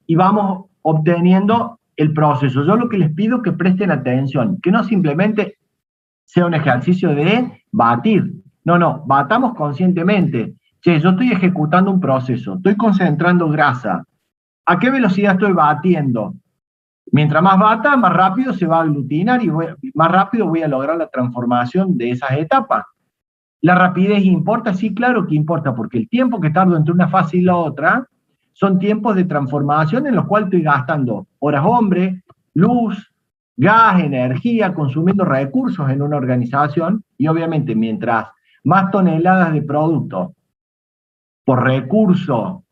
y vamos obteniendo el proceso. Yo lo que les pido es que presten atención, que no simplemente sea un ejercicio de batir. No, batamos conscientemente. Che, yo estoy ejecutando un proceso, estoy concentrando grasa. ¿A qué velocidad estoy batiendo? Mientras más bata, más rápido se va a aglutinar y más rápido voy a lograr la transformación de esas etapas. ¿La rapidez importa? Sí, claro que importa, porque el tiempo que tardo entre una fase y la otra son tiempos de transformación en los cuales estoy gastando horas hombre, luz, gas, energía, consumiendo recursos en una organización, y obviamente mientras más toneladas de producto por recurso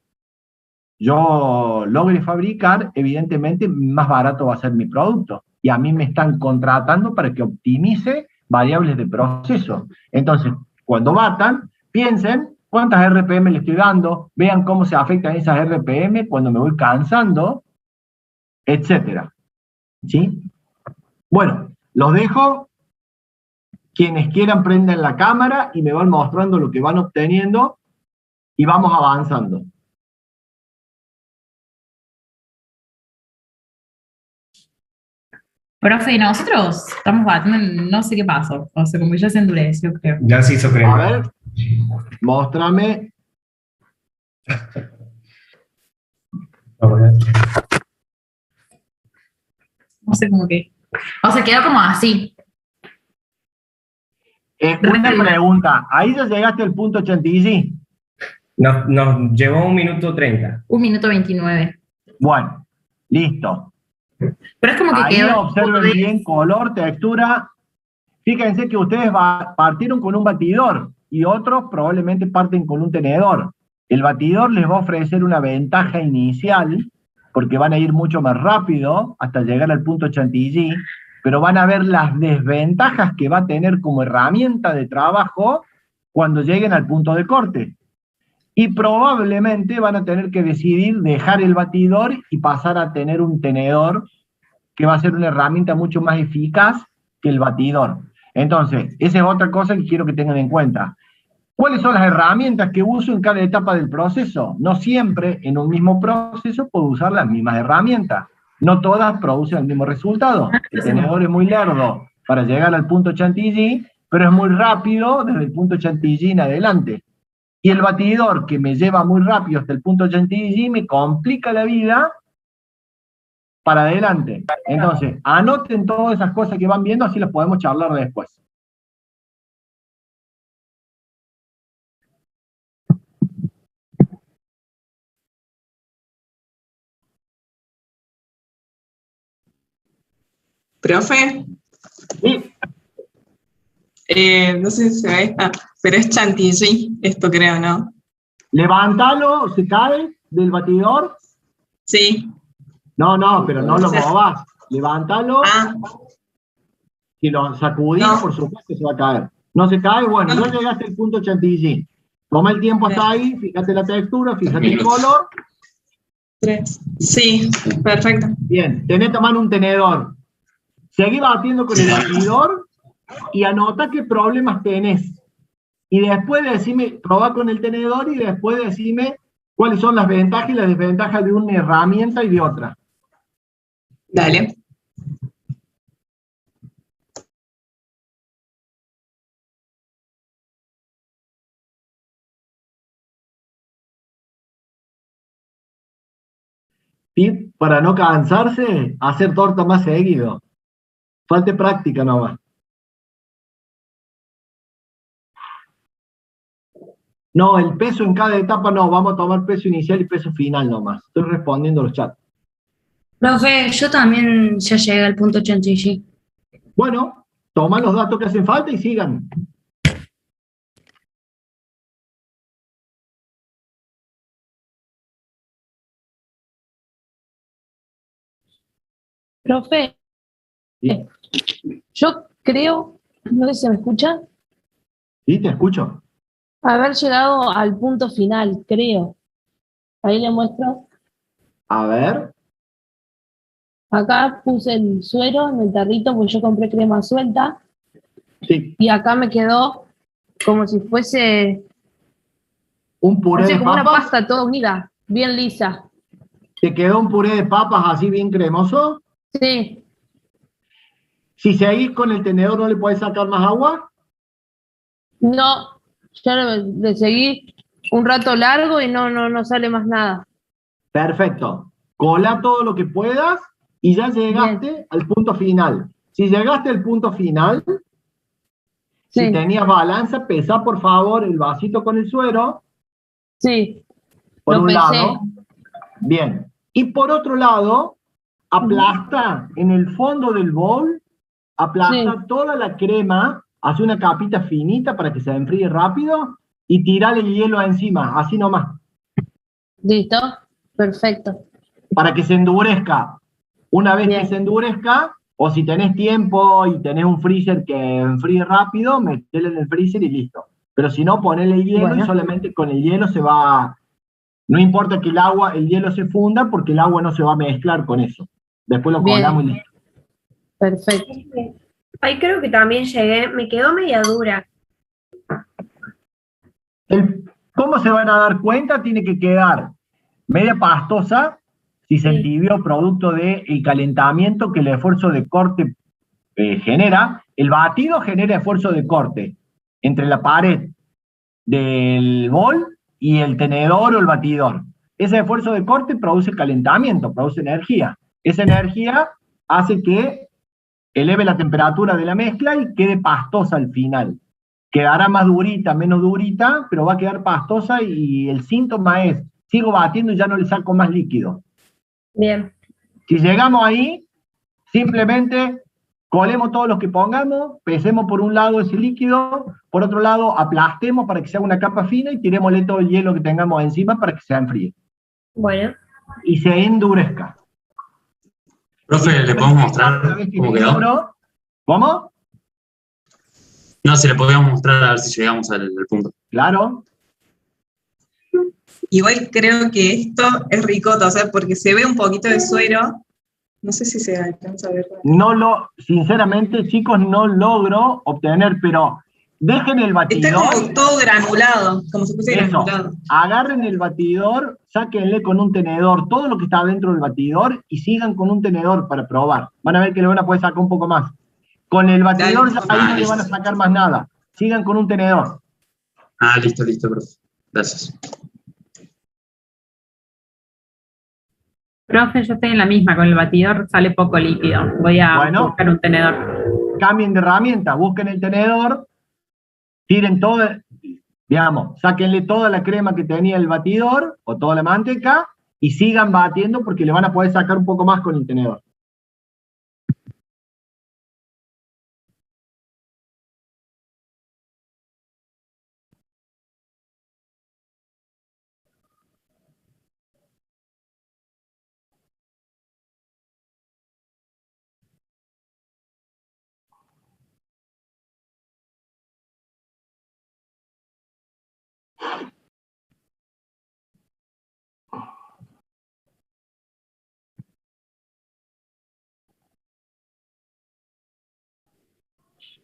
yo logre fabricar, evidentemente más barato va a ser mi producto. Y a mí me están contratando para que optimice variables de proceso. Entonces, cuando batan, piensen cuántas RPM le estoy dando, vean cómo se afectan esas RPM cuando me voy cansando, etcétera. ¿Sí? Bueno, los dejo. Quienes quieran prenden la cámara y me van mostrando lo que van obteniendo y vamos avanzando. Profe, nosotros estamos batiendo, no sé qué pasó, o sea, como que ya se endureció, creo. Ya se hizo A crema. ver, muéstrame. No sé cómo que. O sea, quedó como así. Una pregunta, ¿ahí ya llegaste al punto 86? Nos llevó 1 minuto 30. 1 minuto 29. Bueno, listo. Pero es como que Ahí quedó. observen bien color, textura. Fíjense que ustedes partieron con un batidor y otros probablemente parten con un tenedor. El batidor les va a ofrecer una ventaja inicial porque van a ir mucho más rápido hasta llegar al punto chantilly, pero van a ver las desventajas que va a tener como herramienta de trabajo cuando lleguen al punto de corte. Y probablemente van a tener que decidir dejar el batidor y pasar a tener un tenedor que va a ser una herramienta mucho más eficaz que el batidor. Entonces, esa es otra cosa que quiero que tengan en cuenta. ¿Cuáles son las herramientas que uso en cada etapa del proceso? No siempre en un mismo proceso puedo usar las mismas herramientas. No todas producen el mismo resultado. El tenedor es muy lerdo para llegar al punto chantilly, pero es muy rápido desde el punto chantilly en adelante. Y el batidor, que me lleva muy rápido hasta el punto chantilly, me complica la vida para adelante. Entonces, anoten todas esas cosas que van viendo, así las podemos charlar después. Profe, Sí, no sé si se ve, pero es chantilly, esto creo, ¿no? levántalo, se cae del batidor. Sí. No, pero no lo movas. Levántalo. Ah, Si lo sacudís, No. por supuesto se va a caer. No se cae, bueno, No. ya llegaste al punto chantilly. Toma el tiempo hasta ahí, fíjate la textura, fíjate el color. 3. Sí, perfecto. Bien, tenés a mano un tenedor. Seguí batiendo con el batidor y anota qué problemas tenés. Y después decime, probá con el tenedor y después decime cuáles son las ventajas y las desventajas de una herramienta y de otra. Dale. Tip para no cansarse, hacer torta más seguido. Falte práctica nomás. No, el peso en cada etapa no, vamos a tomar peso inicial y peso final nomás. Estoy respondiendo los chats. Profe, yo también ya llegué al punto chantilly. Bueno, toman los datos que hacen falta y sigan. Profe, ¿Sí? yo creo, no sé si se me escucha, ¿Sí? Te escucho. haber llegado al punto final, creo. Ahí le muestro. A ver. Acá puse el suero en el tarrito porque yo compré crema suelta. Sí. Y acá me quedó como si fuese, Un puré no sé, de como una papas. pasta toda unida, bien lisa. ¿Te quedó un puré de papas así bien cremoso? Sí, Si seguís con el tenedor, ¿no le podés sacar más agua? no, ya le seguí un rato largo y no sale más nada. Perfecto. Cola todo lo que puedas y ya llegaste al punto final. Si llegaste al punto final, si Sí. tenías balanza, pesá por favor el vasito con el suero, Sí, por lo un pesé. lado. Bien. Y por otro lado, aplasta en el fondo del bowl, aplasta toda la crema, hace una capita finita para que se enfríe rápido y tirale el hielo encima, así nomás, ¿Listo? Perfecto. para que se endurezca. Una vez Bien. que se endurezca, o si tenés tiempo y tenés un freezer que enfríe rápido, metele en el freezer y listo. Pero si no, ponele el hielo y Bueno. solamente con el hielo se va. No importa que el hielo se funda, porque el agua no se va a mezclar con eso. Después lo Bien. colamos y listo. Perfecto. Ahí creo que también llegué, me quedó media dura. ¿Cómo se van a dar cuenta? Tiene que quedar media pastosa, si se entibió producto del calentamiento que el esfuerzo de corte genera. El batido genera esfuerzo de corte entre la pared del bol y el tenedor o el batidor. Ese esfuerzo de corte produce calentamiento, produce energía. Esa energía hace que eleve la temperatura de la mezcla y quede pastosa al final. Quedará más durita, menos durita, pero va a quedar pastosa y el síntoma es, sigo batiendo y ya no le saco más líquido. Bien. Si llegamos ahí, simplemente colemos todos los que pongamos, pesemos por un lado ese líquido, por otro lado aplastemos para que se haga una capa fina y tirémosle todo el hielo que tengamos encima para que se enfríe. Bueno. Y se endurezca. Profe, ¿le podemos mostrar cómo quedó? ¿Cómo? No, si le podíamos mostrar a ver si llegamos al punto. Claro. Igual creo que esto es ricota, o sea, porque se ve un poquito de suero. No sé si se alcanza a ver. Sinceramente, chicos, no logro obtener, pero dejen el batidor. Está como todo granulado, como si fuese Eso, granulado. agarren el batidor, sáquenle con un tenedor todo lo que está dentro del batidor y sigan con un tenedor para probar. Van a ver que le van a poder sacar un poco más. Con el batidor ya ahí no le van a sacar más nada. Sigan con un tenedor. Ah, listo, profe. Gracias. Profe, yo estoy en la misma, con el batidor sale poco líquido. Voy a buscar un tenedor. Cambien de herramienta, busquen el tenedor, tiren todo, digamos, sáquenle toda la crema que tenía el batidor o toda la manteca y sigan batiendo porque le van a poder sacar un poco más con el tenedor.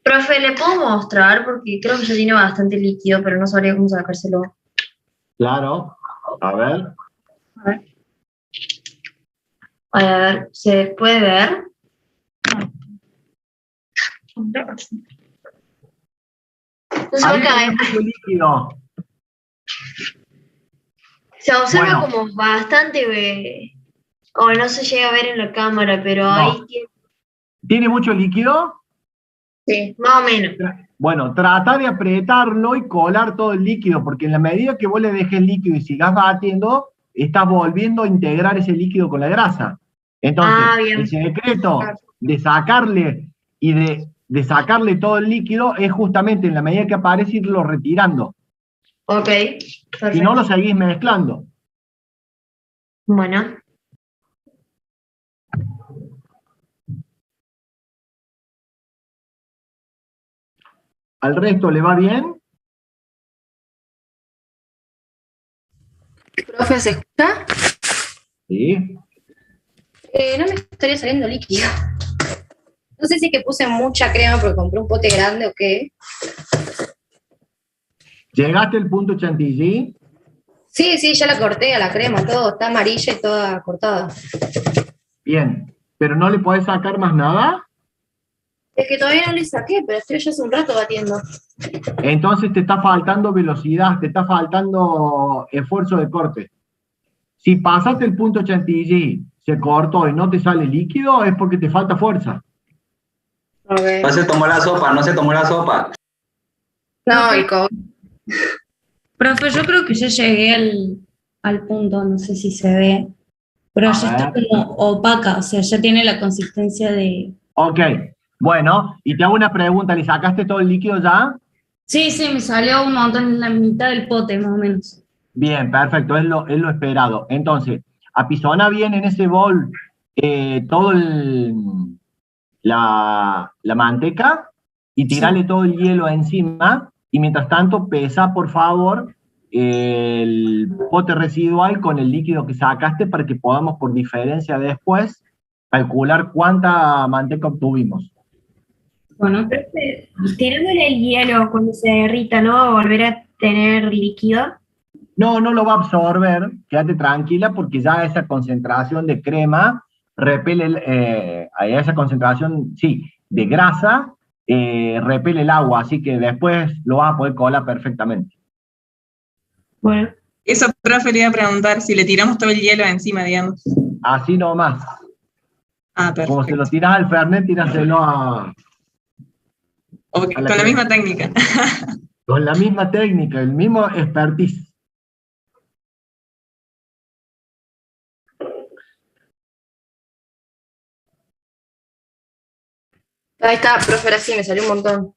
Profe, ¿le puedo mostrar? Porque creo que ya tiene bastante líquido, pero no sabría cómo sacárselo. Claro, a ver. A ver, ¿se puede ver? Ahí hay mucho líquido. Se observa Bueno. como bastante, o no se llega a ver en la cámara, pero ahí tiene, ¿Tiene mucho líquido? sí, más o menos. Bueno, trata de apretarlo y colar todo el líquido, porque en la medida que vos le dejes líquido y sigas batiendo, estás volviendo a integrar ese líquido con la grasa. Entonces, bien. el secreto de sacarle y de sacarle todo el líquido es justamente en la medida que aparece irlo retirando. Ok, perfecto. Si no, lo seguís mezclando. Bueno. ¿Al resto le va bien? Profe, ¿se escucha? Sí. No me estaría saliendo líquido. No sé si es que puse mucha crema porque compré un pote grande o qué. ¿Llegaste al punto chantilly? Sí, ya la corté a la crema, todo. Está amarilla y toda cortada. Bien, pero no le podés sacar más nada. Es que todavía no le saqué, pero estoy ya hace un rato batiendo. Entonces te está faltando velocidad, te está faltando esfuerzo de corte. Si pasaste el punto chantilly, se cortó y no te sale líquido, es porque te falta fuerza. Okay. No se tomó la sopa. No, el cobre. Profe, yo creo que ya llegué al punto, no sé si se ve, pero ya está como opaca, o sea, ya tiene la consistencia de... Ok, bueno, y te hago una pregunta, ¿le sacaste todo el líquido ya? Sí, me salió un montón en la mitad del pote, más o menos. Bien, perfecto, es lo esperado. Entonces, apisona bien en ese bol todo la manteca y tirale todo el hielo encima, y mientras tanto pesa, por favor, el pote residual con el líquido que sacaste para que podamos, por diferencia después, calcular cuánta manteca obtuvimos. Bueno, tirándole el hielo cuando se derrita, ¿no? ¿Va a volver a tener líquido? No lo va a absorber, quédate tranquila, porque ya esa concentración de crema repele, esa concentración, sí, de grasa, repele el agua, así que después lo vas a poder colar perfectamente. Bueno. Eso, profe, le iba a preguntar si le tiramos todo el hielo encima, digamos. Así nomás. Ah, perfecto. Como se lo tiras al Fernet, tíraselo Okay, con la misma técnica. Con la misma técnica, el mismo expertise. Ahí está, profe, ahora sí, me salió un montón.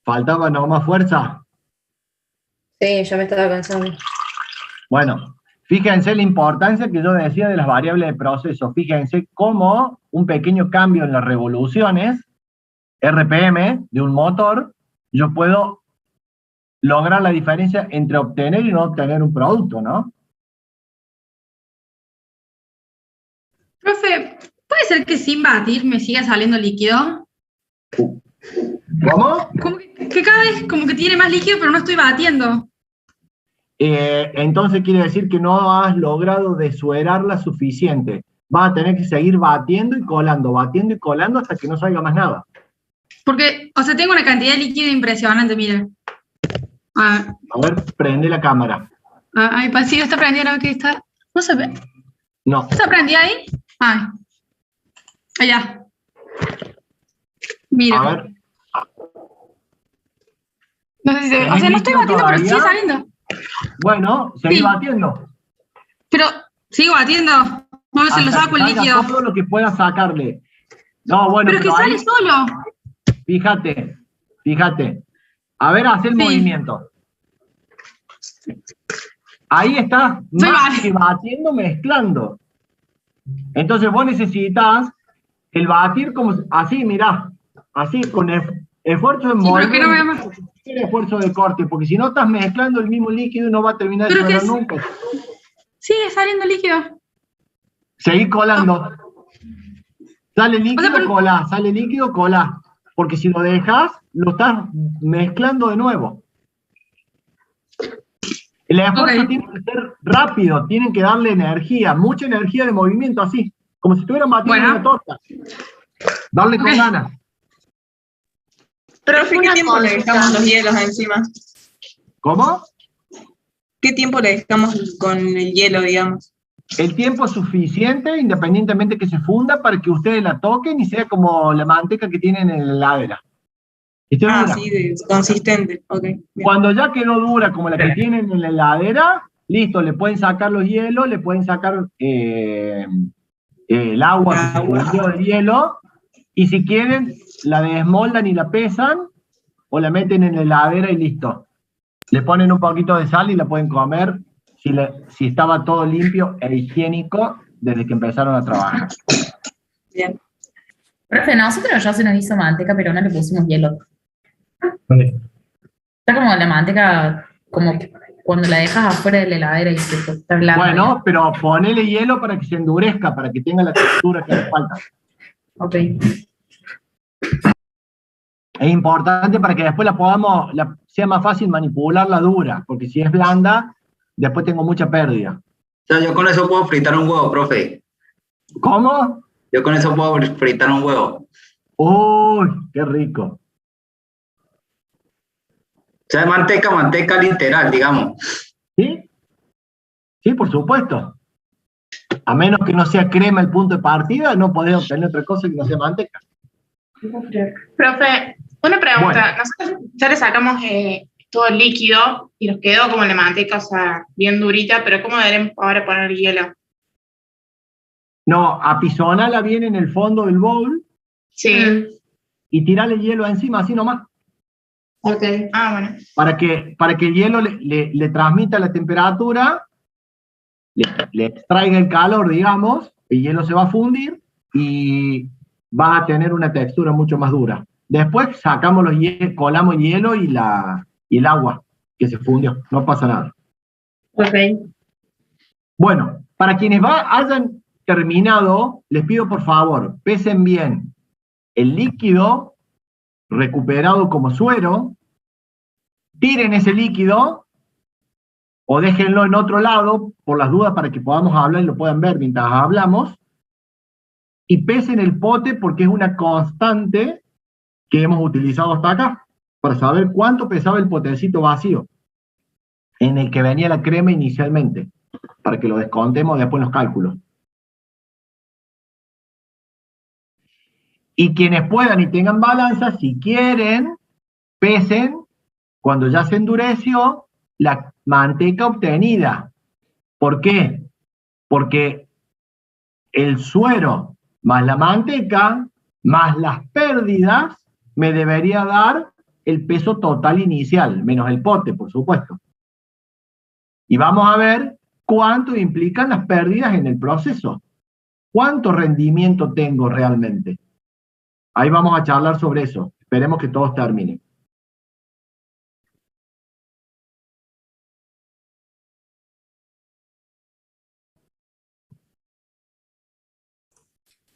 ¿Faltaba nomás fuerza? Sí, ya me estaba cansando. Bueno, fíjense la importancia que yo decía de las variables de proceso. Fíjense cómo un pequeño cambio en las revoluciones, RPM, de un motor, yo puedo lograr la diferencia entre obtener y no obtener un producto, ¿no? Profe, ¿puede ser que sin batir me siga saliendo líquido? ¿Cómo? Como que cada vez como que tiene más líquido, pero no estoy batiendo. Entonces quiere decir que no has logrado desuerarla suficiente. Vas a tener que seguir batiendo y colando hasta que no salga más nada. Porque, o sea, tengo una cantidad de líquido impresionante, mira. A ver, prende la cámara. Ay, pasillo está prendido, ¿no? ¿Qué está? No se ve. No. ¿Está prendida ahí? Ay. Allá. Mira. A ver. No sé si se ve. O sea, no estoy batiendo, pero sigue saliendo. Bueno, seguí batiendo. Pero sigo batiendo. No se lo saco el líquido. Todo lo que pueda sacarle. No, bueno, pero que sale solo. Fíjate. A ver, haz el movimiento. Ahí estás más que batiendo, mezclando. Entonces vos necesitas el batir como así, mirá. Así, con esfuerzo de movimiento. Tiene esfuerzo de corte, porque si no estás mezclando el mismo líquido no va a terminar de sonar nunca. Sigue saliendo líquido. Seguí colando. Sale líquido, colá. Porque si lo dejas, lo estás mezclando de nuevo. El esfuerzo tiene que ser rápido, tienen que darle energía, mucha energía de movimiento, así, como si estuvieran batiendo una torta. Darle con ganas. Profe, ¿qué tiempo le dejamos los hielos encima? ¿Cómo? ¿Qué tiempo le dejamos con el hielo, digamos? El tiempo es suficiente, independientemente que se funda, para que ustedes la toquen y sea como la manteca que tienen en la heladera. Sí, consistente. Okay, cuando ya quedó dura como la que tienen en la heladera, listo, le pueden sacar los hielos, le pueden sacar el agua que se fundió del hielo, y si quieren, la desmoldan y la pesan, o la meten en la heladera y listo. Le ponen un poquito de sal y la pueden comer si estaba todo limpio e higiénico desde que empezaron a trabajar. Bien. Profe, nosotros ya se nos hizo manteca, pero no le pusimos hielo. ¿Dónde? Está como la manteca, como cuando la dejas afuera de la heladera y se está blanda. Bueno, pero ponele hielo para que se endurezca, para que tenga la textura que le falta. Ok. Es importante para que después sea más fácil manipularla dura, porque si es blanda, después tengo mucha pérdida. O sea, yo con eso puedo fritar un huevo, profe. ¿Cómo? Yo con eso puedo fritar un huevo. Uy, qué rico. O sea, manteca literal, digamos. ¿Sí? Sí, por supuesto. A menos que no sea crema el punto de partida, no podés obtener otra cosa que no sea manteca. Profe, una pregunta. Nosotros ya le sacamos todo el líquido y nos quedó como la manteca, o sea, bien durita, pero ¿cómo deberemos ahora poner hielo? No, apisonala bien en el fondo del bowl. Sí. Y tirarle hielo encima, así nomás. Ok. Ah, bueno. Para que el hielo le transmita la temperatura, le extraiga el calor, digamos, el hielo se va a fundir y va a tener una textura mucho más dura. Después sacamos colamos el hielo y el agua que se fundió, no pasa nada. Ok. Bueno, para quienes hayan terminado, les pido por favor, pesen bien el líquido recuperado como suero, tiren ese líquido o déjenlo en otro lado, por las dudas para que podamos hablar y lo puedan ver mientras hablamos, y pesen el pote porque es una constante que hemos utilizado hasta acá, para saber cuánto pesaba el potecito vacío en el que venía la crema inicialmente, para que lo descontemos después en los cálculos. Y quienes puedan y tengan balanza, si quieren, pesen cuando ya se endureció la manteca obtenida. ¿Por qué? Porque el suero más la manteca más las pérdidas me debería dar el peso total inicial, menos el pote, por supuesto. Y vamos a ver cuánto implican las pérdidas en el proceso. ¿Cuánto rendimiento tengo realmente? Ahí vamos a charlar sobre eso. Esperemos que todos terminen.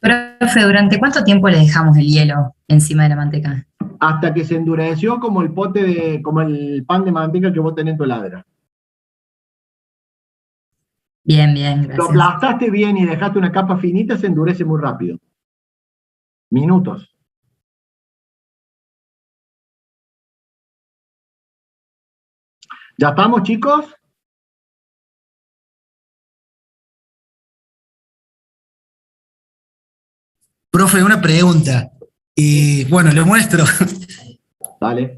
Profe, ¿durante cuánto tiempo le dejamos el hielo encima de la manteca? Hasta que se endureció como como el pan de manteca que vos tenés en tu heladera. Bien, bien, gracias. Lo aplastaste bien y dejaste una capa finita, se endurece muy rápido. Minutos. ¿Ya estamos, chicos? Profe, una pregunta. Bueno, lo muestro. Dale.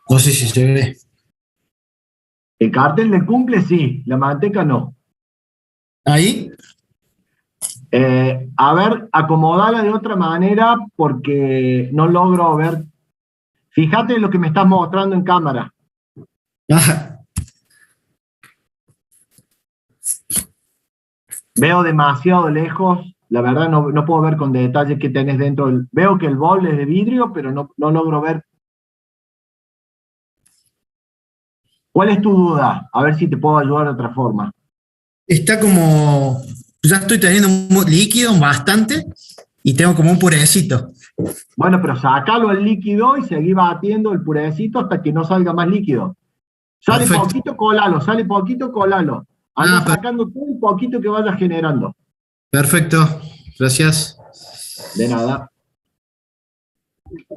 No sé si se ve. El cartel del cumple sí, la manteca no. ¿Ahí? A ver, acomodala de otra manera porque no logro ver. Fíjate lo que me estás mostrando en cámara. Veo demasiado lejos, la verdad no puedo ver con detalle qué tenés dentro. Veo que el bol es de vidrio, pero no logro ver. ¿Cuál es tu duda? A ver si te puedo ayudar de otra forma. Está como, ya estoy teniendo un líquido bastante y tengo como un purecito. Bueno, pero sacalo el líquido y seguí batiendo el purecito hasta que no salga más líquido. Sale Perfecto. poquito, colalo, sale poquito, colalo. Anda sacando todo el poquito que vayas generando. Perfecto, gracias. De nada.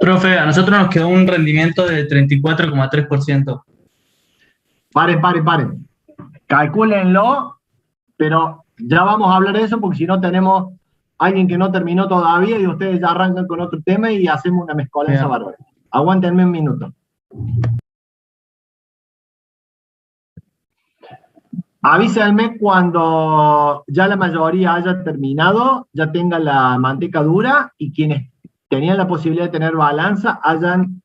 Profe, a nosotros nos quedó un rendimiento de 34,3%. Paren. Calcúlenlo, pero ya vamos a hablar de eso porque si no tenemos alguien que no terminó todavía y ustedes ya arrancan con otro tema y hacemos una mezcolanza bárbara. Aguántenme un minuto. Avísenme cuando ya la mayoría haya terminado, ya tenga la manteca dura y quienes tenían la posibilidad de tener balanza hayan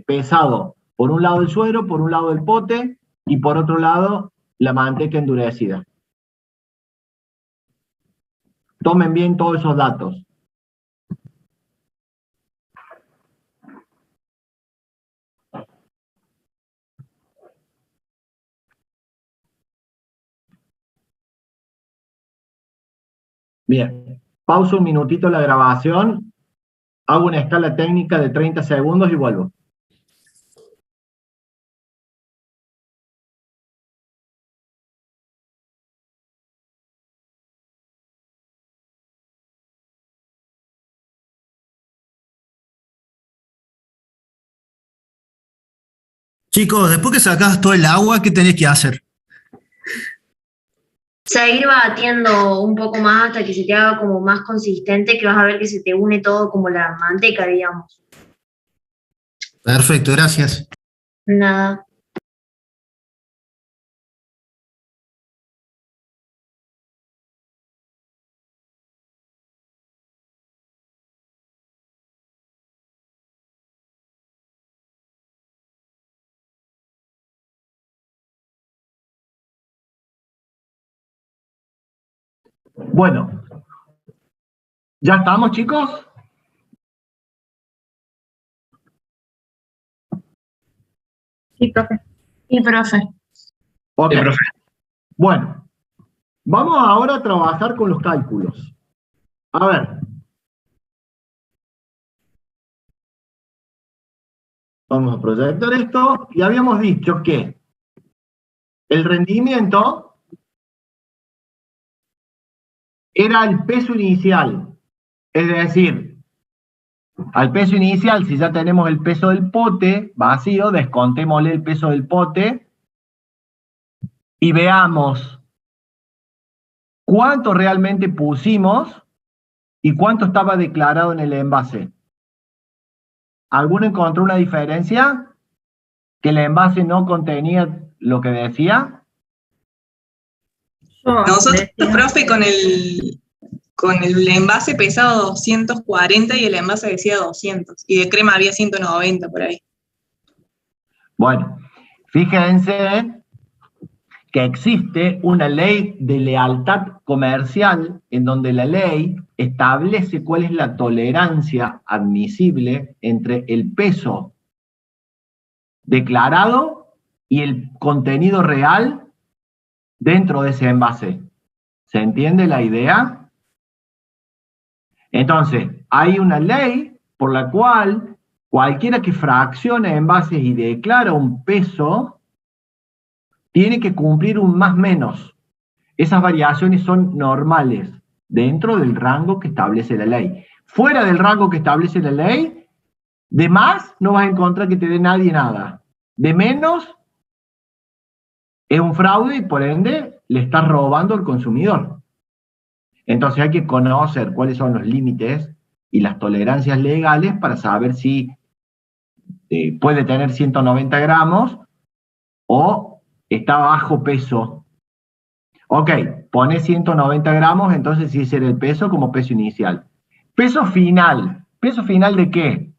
pesado por un lado el suero, por un lado el pote y por otro lado la manteca endurecida. Tomen bien todos esos datos. Bien, pauso un minutito la grabación, hago una escala técnica de 30 segundos y vuelvo. Chicos, después que sacas todo el agua, ¿qué tenés que hacer? Seguir batiendo un poco más hasta que se te haga como más consistente, que vas a ver que se te une todo como la manteca, digamos. Perfecto, gracias. Nada. Bueno, ¿ya estamos, chicos? Sí, profe. Sí, profe. Ok. Sí, profe. Bueno, vamos ahora a trabajar con los cálculos. A ver. Vamos a proyectar esto y habíamos dicho que el rendimiento era el peso inicial. Es decir, al peso inicial, si ya tenemos el peso del pote vacío, descontémosle el peso del pote y veamos cuánto realmente pusimos y cuánto estaba declarado en el envase. ¿Alguno encontró una diferencia? ¿Que el envase no contenía lo que decía? Nosotros, profe, con el envase pesaba 240 y el envase decía 200. Y de crema había 190 por ahí. Bueno, fíjense que existe una ley de lealtad comercial en donde la ley establece cuál es la tolerancia admisible entre el peso declarado y el contenido real dentro de ese envase. ¿Se entiende la idea? Entonces, hay una ley por la cual cualquiera que fraccione envases y declara un peso tiene que cumplir un más menos. Esas variaciones son normales dentro del rango que establece la ley. Fuera del rango que establece la ley, de más no vas a encontrar que te dé nadie nada. De menos es un fraude y por ende le estás robando al consumidor. Entonces hay que conocer cuáles son los límites y las tolerancias legales para saber si puede tener 190 gramos o está bajo peso. Ok, pone 190 gramos, entonces sí será el peso como peso inicial. Peso final. ¿Peso final de qué?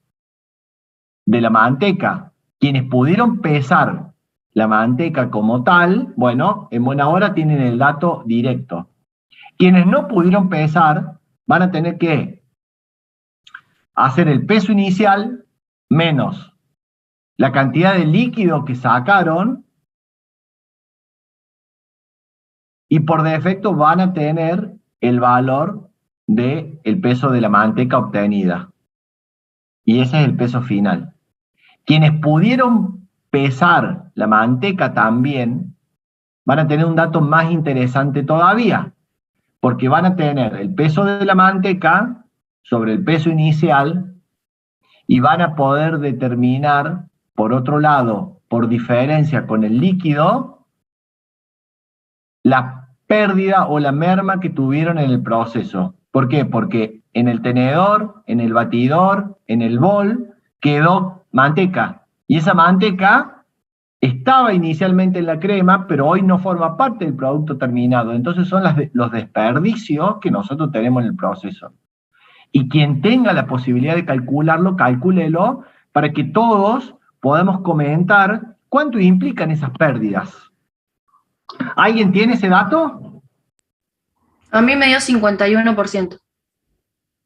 De la manteca. Quienes pudieron pesar la manteca como tal, bueno, en buena hora tienen el dato directo. Quienes no pudieron pesar van a tener que hacer el peso inicial menos la cantidad de líquido que sacaron y por defecto van a tener el valor del peso de la manteca obtenida. Y ese es el peso final. Quienes pudieron pesar la manteca también van a tener un dato más interesante todavía, porque van a tener el peso de la manteca sobre el peso inicial y van a poder determinar, por otro lado, por diferencia con el líquido, la pérdida o la merma que tuvieron en el proceso. ¿Por qué? Porque en el tenedor, en el batidor, en el bol, quedó manteca. Y esa manteca estaba inicialmente en la crema, pero hoy no forma parte del producto terminado. Entonces son los desperdicios que nosotros tenemos en el proceso. Y quien tenga la posibilidad de calcularlo, calcúlelo, para que todos podamos comentar cuánto implican esas pérdidas. ¿Alguien tiene ese dato? A mí me dio 51%.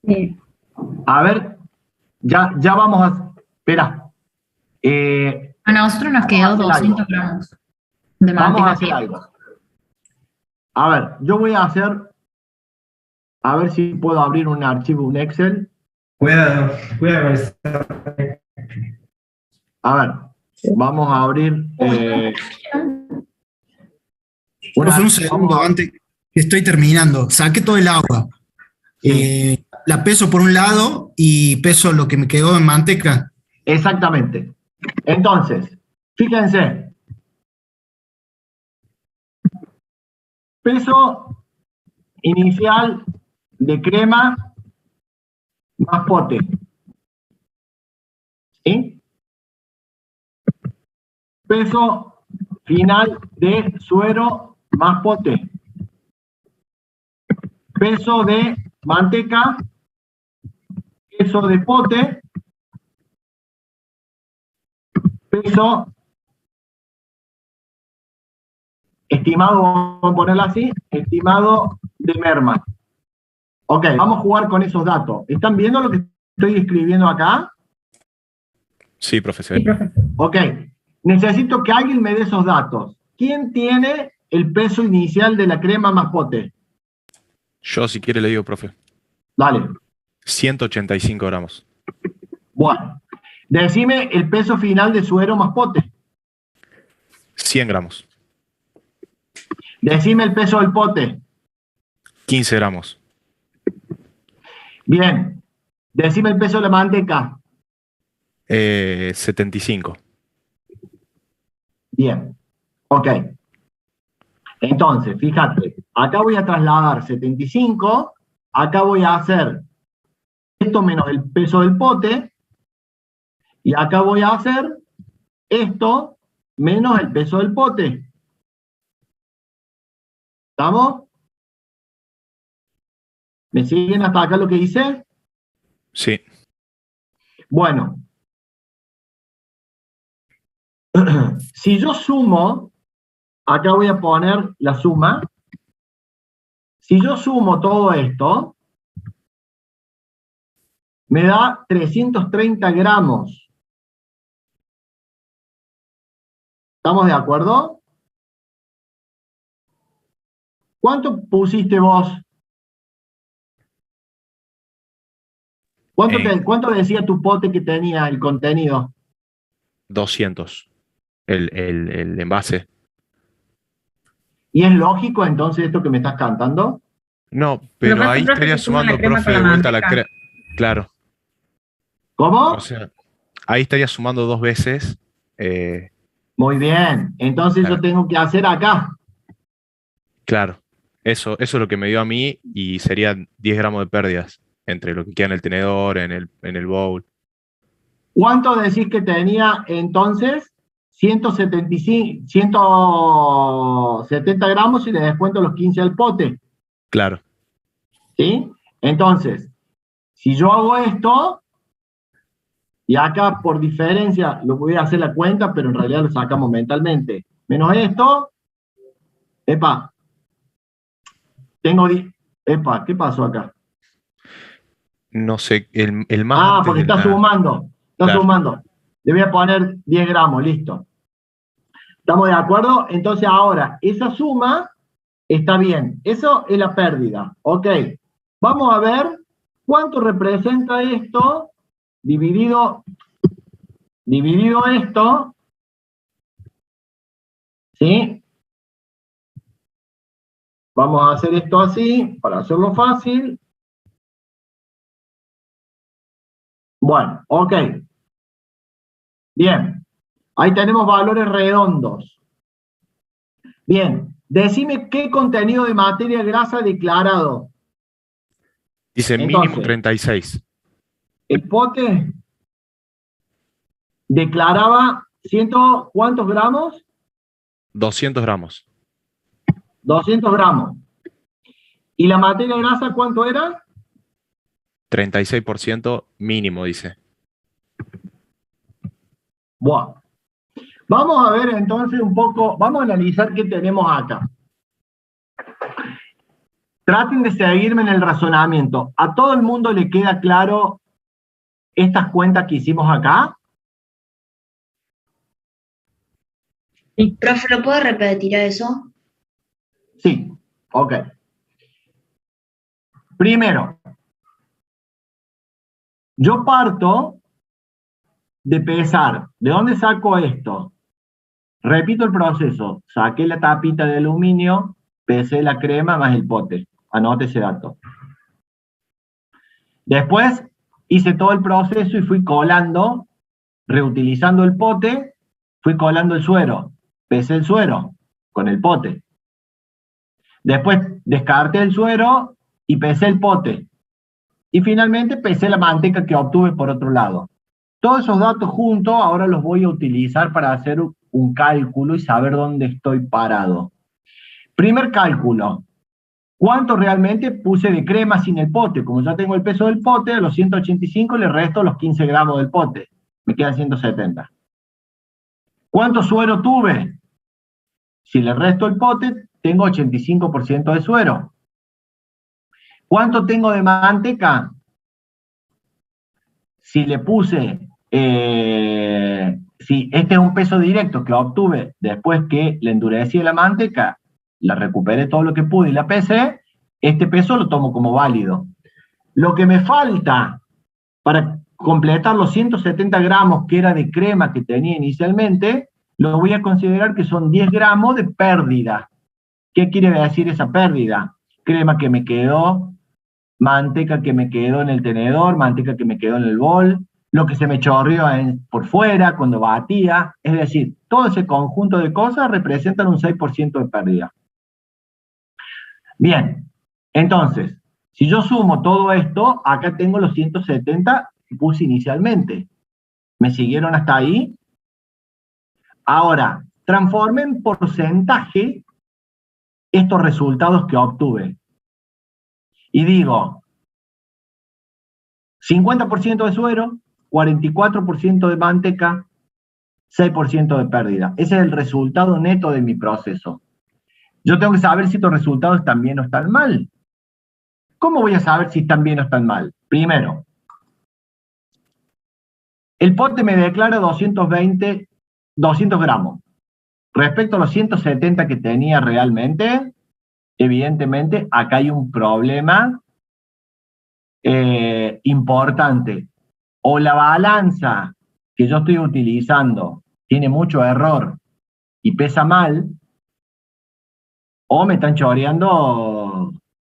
Sí. A ver, ya vamos a... Espera. A nosotros nos quedó 200 gramos de manteca. Vamos a hacer algo. A ver, yo voy a hacer A ver si puedo abrir un archivo, un Excel. Cuidado. A ver, vamos a abrir. Profe, un segundo, antes que estoy terminando. Saqué todo el agua. La peso por un lado y peso lo que me quedó en manteca. Exactamente. Entonces, fíjense. Peso inicial de crema más pote. ¿Sí? Peso final de suero más pote. Peso de manteca, peso de pote, peso estimado, vamos a ponerlo así, estimado de merma. Ok, vamos a jugar con esos datos. ¿Están viendo lo que estoy escribiendo acá? Sí, profesor. Ok, necesito que alguien me dé esos datos. ¿Quién tiene el peso inicial de la crema más pote? Yo, si quiere, le digo, profe. Dale. 185 gramos. Bueno, decime el peso final de suero más pote. 100 gramos. Decime el peso del pote. 15 gramos. Bien. Decime el peso de la manteca. 75. Bien. Ok. Entonces, fíjate, acá voy a trasladar 75, acá voy a hacer esto menos el peso del pote, y acá voy a hacer esto menos el peso del pote. ¿Estamos? ¿Me siguen hasta acá lo que hice? Sí. Bueno. Si yo sumo, acá voy a poner la suma. Si yo sumo todo esto, me da 330 gramos. ¿Estamos de acuerdo? ¿Cuánto pusiste vos? ¿Cuánto decía tu pote que tenía el contenido? 200. El envase. ¿Y es lógico entonces esto que me estás cantando? No, pero ahí estaría sumando, profe, de vuelta la crema. Claro. ¿Cómo? O sea, ahí estaría sumando 2 veces. Muy bien. Entonces claro. yo tengo que hacer acá. Claro. Eso es lo que me dio a mí y serían 10 gramos de pérdidas entre lo que queda en el tenedor, en el bowl. ¿Cuánto decís que tenía entonces? 170 gramos y le descuento los 15 al pote. Claro. ¿Sí? Entonces, si yo hago esto, y acá por diferencia lo voy a hacer la cuenta, pero en realidad lo sacamos mentalmente. Menos esto, epa, epa, ¿qué pasó acá? No sé, el más. Porque está sumando, sumando. Le voy a poner 10 gramos, listo. ¿Estamos de acuerdo? Entonces ahora, esa suma está bien. Eso es la pérdida. Ok. Vamos a ver cuánto representa esto dividido esto. ¿Sí? Vamos a hacer esto así, para hacerlo fácil. Bueno, ok. Bien. Ahí tenemos valores redondos. Bien. Decime qué contenido de materia grasa declarado. Dice mínimo 36. El pote declaraba ¿cuántos gramos? 200 gramos. 200 gramos. ¿Y la materia grasa cuánto era? 36% mínimo, dice. Bueno. Vamos a ver entonces un poco, vamos a analizar qué tenemos acá. Traten de seguirme en el razonamiento. ¿A todo el mundo le queda claro estas cuentas que hicimos acá? ¿Y profe, lo puedo repetir a eso? Sí, ok. Primero, yo parto de pesar. ¿De dónde saco esto? Repito el proceso. Saqué la tapita de aluminio, pesé la crema más el pote. Anote ese dato. Después hice todo el proceso y fui colando, reutilizando el pote, fui colando el suero. Pesé el suero con el pote. Después descarté el suero y pesé el pote. Y finalmente pesé la manteca que obtuve por otro lado. Todos esos datos juntos ahora los voy a utilizar para hacer un cálculo y saber dónde estoy parado. Primer cálculo. ¿Cuánto realmente puse de crema sin el pote? Como ya tengo el peso del pote, a los 185 le resto los 15 gramos del pote. Me quedan 170. ¿Cuánto suero tuve? Si le resto el pote, tengo 85% de suero. ¿Cuánto tengo de manteca? Si le puse, si este es un peso directo que obtuve después que le endurecí la manteca, la recuperé todo lo que pude y la pesé, este peso lo tomo como válido. Lo que me falta para completar los 170 gramos que era de crema que tenía inicialmente, lo voy a considerar que son 10 gramos de pérdida. ¿Qué quiere decir esa pérdida? Crema que me quedó, manteca que me quedó en el tenedor, manteca que me quedó en el bol, lo que se me chorreó por fuera cuando batía. Es decir, todo ese conjunto de cosas representan un 6% de pérdida. Bien, entonces, si yo sumo todo esto, acá tengo los 170 que puse inicialmente. ¿Me siguieron hasta ahí? Ahora, transforme en porcentaje estos resultados que obtuve. Y digo, 50% de suero, 44% de manteca, 6% de pérdida. Ese es el resultado neto de mi proceso. Yo tengo que saber si estos resultados están bien o están mal. ¿Cómo voy a saber si están bien o están mal? Primero, el pote me declara 200 gramos. Respecto a los 170 que tenía realmente, evidentemente acá hay un problema importante. O la balanza que yo estoy utilizando tiene mucho error y pesa mal, o me están choreando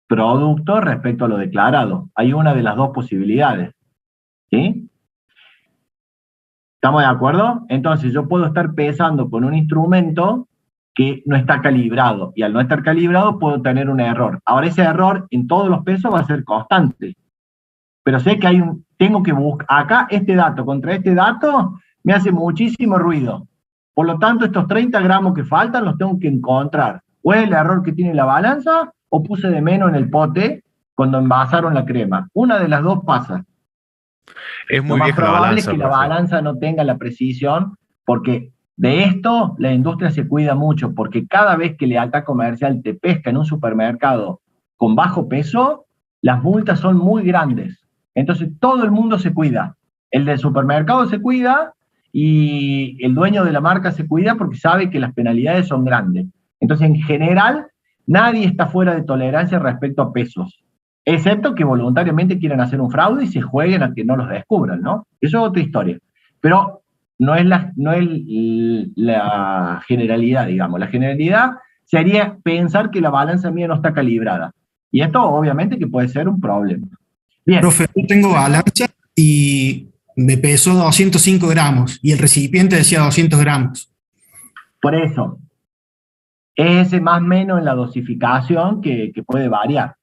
productos respecto a lo declarado. Hay una de las dos posibilidades. ¿Sí? ¿Estamos de acuerdo? Entonces yo puedo estar pesando con un instrumento que no está calibrado, y al no estar calibrado puedo tener un error. Ahora ese error en todos los pesos va a ser constante. Pero sé que tengo que buscar, acá este dato contra este dato me hace muchísimo ruido. Por lo tanto, estos 30 gramos que faltan los tengo que encontrar. O es el error que tiene la balanza, o puse de menos en el pote cuando envasaron la crema. Una de las dos pasa. Es muy Lo más vieja la probable balanza. es que la profe. balanza no tenga la precisión, porque de esto la industria se cuida mucho, porque cada vez que la alta comercial te pesca en un supermercado con bajo peso, las multas son muy grandes. Entonces todo el mundo se cuida. El del supermercado se cuida y el dueño de la marca se cuida porque sabe que las penalidades son grandes. Entonces, en general, nadie está fuera de tolerancia respecto a pesos, excepto que voluntariamente quieran hacer un fraude y se jueguen a que no los descubran, ¿no? Eso es otra historia. Pero no es la generalidad, digamos. La generalidad sería pensar que la balanza mía no está calibrada. Y esto, obviamente, que puede ser un problema. Bien. Profe, yo tengo balanza y me pesó 205 gramos y el recipiente decía 200 gramos. Por eso, es ese más o menos en la dosificación que puede variar.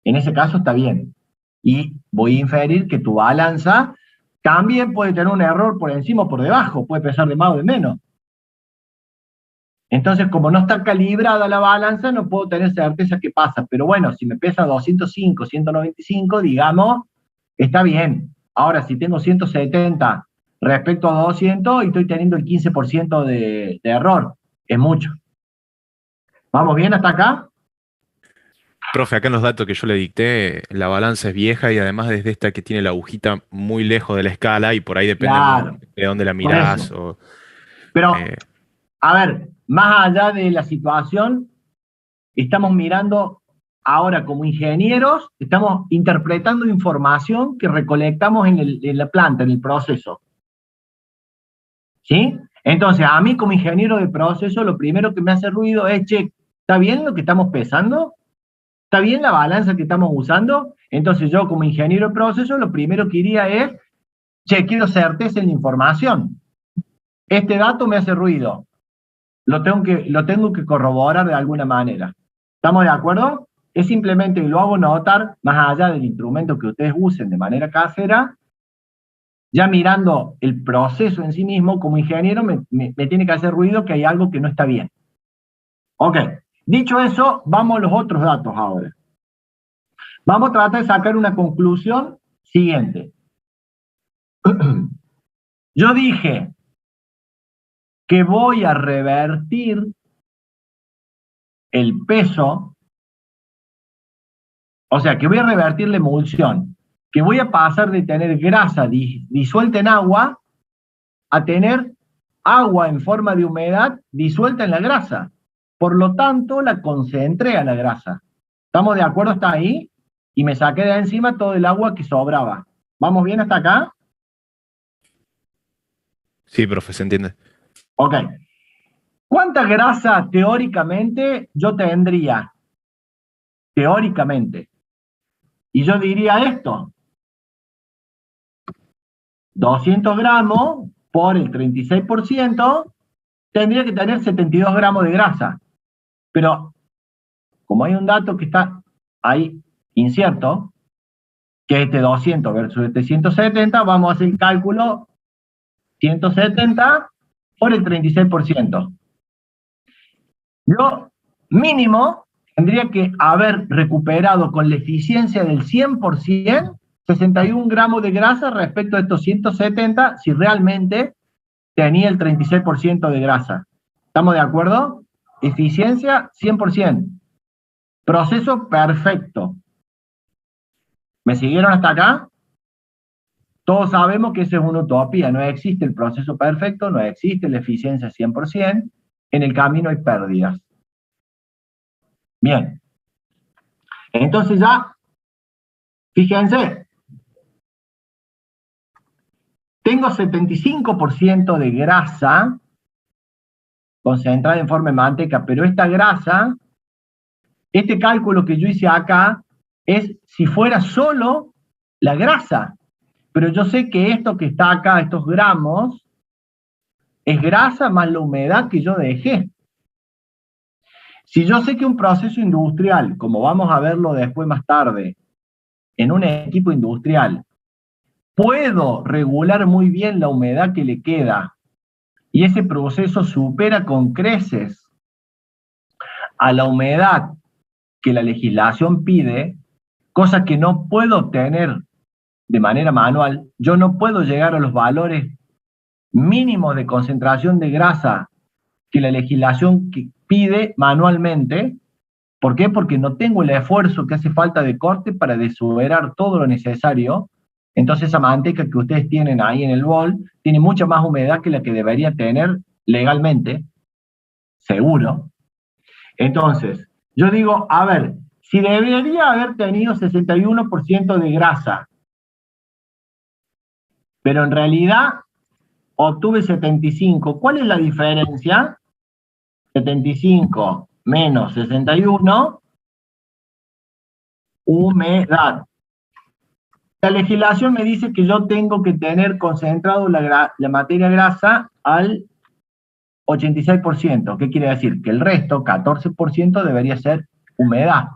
En ese caso está bien. Y voy a inferir que tu balanza también puede tener un error por encima o por debajo, puede pesar de más o de menos. Entonces, como no está calibrada la balanza, no puedo tener certeza qué pasa. Pero bueno, si me pesa 205, 195, digamos, está bien. Ahora, si tengo 170 respecto a 200 y estoy teniendo el 15% de error, es mucho. ¿Vamos bien hasta acá? Profe, acá en los datos que yo le dicté, la balanza es vieja y además desde esta que tiene la agujita muy lejos de la escala y por ahí depende Claro. de dónde la mirás. Pero, a ver, más allá de la situación, estamos mirando ahora como ingenieros estamos interpretando información que recolectamos en la planta, en el proceso. ¿Sí? Entonces, a mí como ingeniero de proceso, lo primero que me hace ruido es, che, ¿está bien lo que estamos pesando? ¿Está bien la balanza que estamos usando? Entonces yo como ingeniero de proceso, lo primero que iría es, che, quiero certeza en la información. Este dato me hace ruido. Lo tengo que corroborar de alguna manera. ¿Estamos de acuerdo? Es simplemente, y lo hago notar, más allá del instrumento que ustedes usen de manera casera, ya mirando el proceso en sí mismo, como ingeniero, me tiene que hacer ruido que hay algo que no está bien. Ok, dicho eso, vamos a los otros datos ahora. Vamos a tratar de sacar una conclusión siguiente. Yo dije que voy a revertir el peso, o sea, que voy a revertir la emulsión, que voy a pasar de tener grasa disuelta en agua a tener agua en forma de humedad disuelta en la grasa. Por lo tanto, la concentré a la grasa. ¿Estamos de acuerdo hasta ahí? Y me saqué de encima todo el agua que sobraba. ¿Vamos bien hasta acá? Sí, profe, se entiende. Ok. ¿Cuánta grasa teóricamente yo tendría? Teóricamente. Y yo diría esto. 200 gramos por el 36% tendría que tener 72 gramos de grasa. Pero, como hay un dato que está ahí incierto, que es este 200 versus este 170, vamos a hacer el cálculo 170 por el 36%. Yo, mínimo, tendría que haber recuperado con la eficiencia del 100%, 61 gramos de grasa respecto a estos 170, si realmente tenía el 36% de grasa. ¿Estamos de acuerdo? Eficiencia, 100%. Proceso perfecto. ¿Me siguieron hasta acá? Todos sabemos que esa es una utopía, no existe el proceso perfecto, no existe la eficiencia 100%, en el camino hay pérdidas. Bien. Entonces ya, fíjense, tengo 75% de grasa concentrada en forma de manteca, pero esta grasa, este cálculo que yo hice acá, es si fuera solo la grasa. Pero yo sé que esto que está acá, estos gramos, es grasa más la humedad que yo dejé. Si yo sé que un proceso industrial, como vamos a verlo después más tarde, en un equipo industrial, puedo regular muy bien la humedad que le queda, y ese proceso supera con creces a la humedad que la legislación pide, cosa que no puedo obtener de manera manual, yo no puedo llegar a los valores mínimos de concentración de grasa que la legislación pide manualmente. ¿Por qué? Porque no tengo el esfuerzo que hace falta de corte para desuberar todo lo necesario. Entonces esa manteca que ustedes tienen ahí en el bol tiene mucha más humedad que la que debería tener legalmente, seguro. Entonces, yo digo, a ver, si debería haber tenido 61% de grasa, pero en realidad obtuve 75. ¿Cuál es la diferencia? 75 menos 61, humedad. La legislación me dice que yo tengo que tener concentrado la materia grasa al 86%. ¿Qué quiere decir? Que el resto, 14%, debería ser humedad.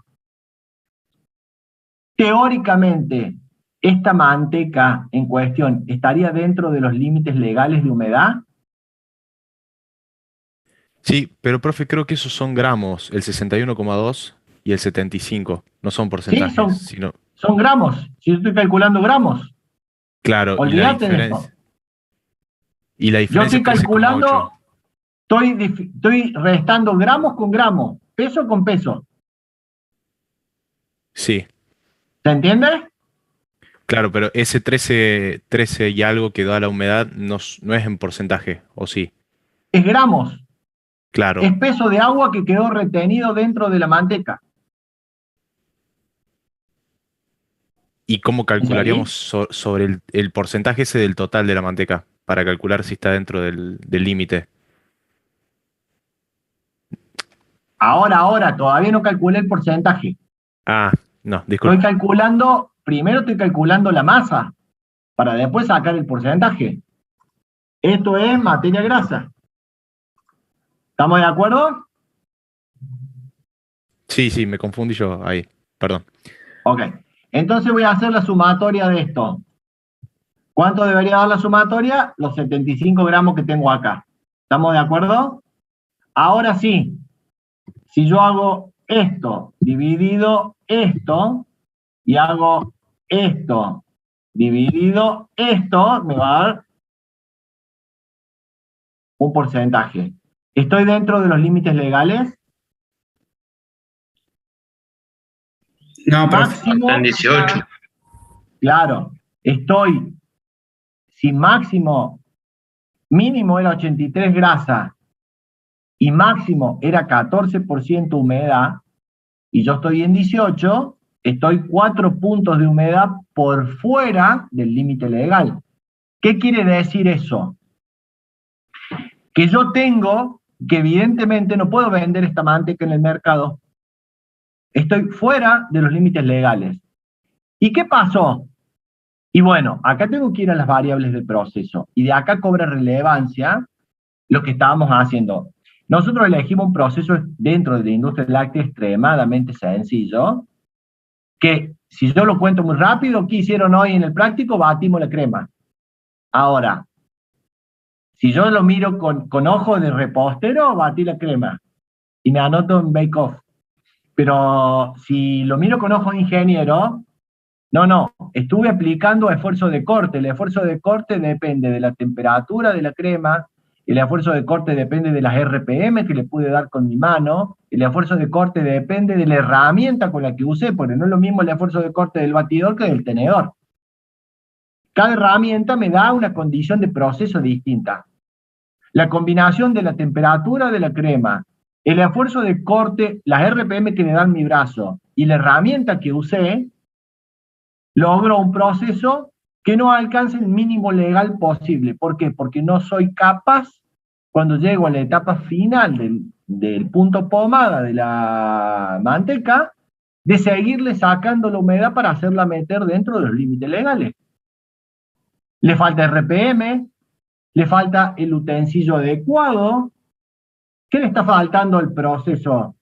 Teóricamente, ¿esta manteca en cuestión estaría dentro de los límites legales de humedad? Sí, pero profe, creo que esos son gramos, el 61,2 y el 75, no son porcentajes, Sí, sino... son gramos, si yo estoy calculando gramos. Claro, Olvídate de eso. Y la Yo diferencia estoy calculando, estoy restando gramos con gramos, peso con peso. Sí. ¿Se entiende? Claro, pero ese 13 y algo que da la humedad no es en porcentaje, ¿o sí? Es gramos. Claro. Es peso de agua que quedó retenido dentro de la manteca. ¿Y cómo calcularíamos sobre el porcentaje ese del total de la manteca para calcular si está dentro del límite? Ahora, todavía no calculé el porcentaje. Ah, no, disculpe. Primero estoy calculando la masa, para después sacar el porcentaje. Esto es materia grasa. ¿Estamos de acuerdo? Sí, me confundí yo ahí, perdón. Ok, entonces voy a hacer la sumatoria de esto. ¿Cuánto debería dar la sumatoria? Los 75 gramos que tengo acá. ¿Estamos de acuerdo? Ahora sí, si yo hago esto dividido esto, y hago esto dividido esto, me va a dar un porcentaje. ¿Estoy dentro de los límites legales? No, máximo, en 18. Claro, si mínimo era 83 grasa y máximo era 14% humedad, y yo estoy en 18, estoy 4 puntos de humedad por fuera del límite legal. ¿Qué quiere decir eso? Que yo tengo, que evidentemente no puedo vender esta manteca en el mercado. Estoy fuera de los límites legales. ¿Y qué pasó? Y bueno, acá tengo que ir a las variables del proceso, y de acá cobra relevancia lo que estábamos haciendo. Nosotros elegimos un proceso dentro de la industria láctea extremadamente sencillo, que si yo lo cuento muy rápido, ¿qué hicieron hoy en el práctico? Batimos la crema. Ahora, si yo lo miro con ojo de repostero, batí la crema y me anoto en Bake Off. Pero si lo miro con ojo de ingeniero, no, estuve aplicando esfuerzo de corte. El esfuerzo de corte depende de la temperatura de la crema, el esfuerzo de corte depende de las RPM que le pude dar con mi mano, el esfuerzo de corte depende de la herramienta con la que usé, porque no es lo mismo el esfuerzo de corte del batidor que del tenedor. Cada herramienta me da una condición de proceso distinta. La combinación de la temperatura de la crema, el esfuerzo de corte, las RPM que me dan mi brazo y la herramienta que usé, logro un proceso que no alcance el mínimo legal posible. ¿Por qué? Porque no soy capaz, cuando llego a la etapa final del punto pomada de la manteca, de seguirle sacando la humedad para hacerla meter dentro de los límites legales. Le falta RPM, le falta el utensilio adecuado. ¿Qué le está faltando al proceso?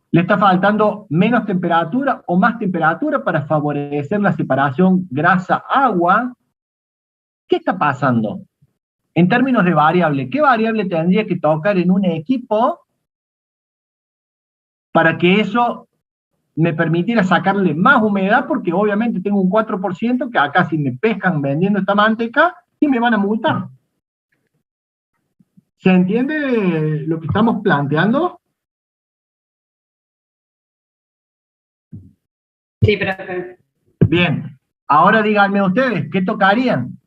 ¿Le está faltando menos temperatura o más temperatura para favorecer la separación grasa-agua? ¿Qué está pasando? En términos de variable, ¿qué variable tendría que tocar en un equipo para que eso me permitiera sacarle más humedad? Porque obviamente tengo un 4% que acá si me pescan vendiendo esta manteca y me van a multar. ¿Se entiende lo que estamos planteando? Sí, profe. Bien, ahora díganme ustedes, ¿qué tocarían?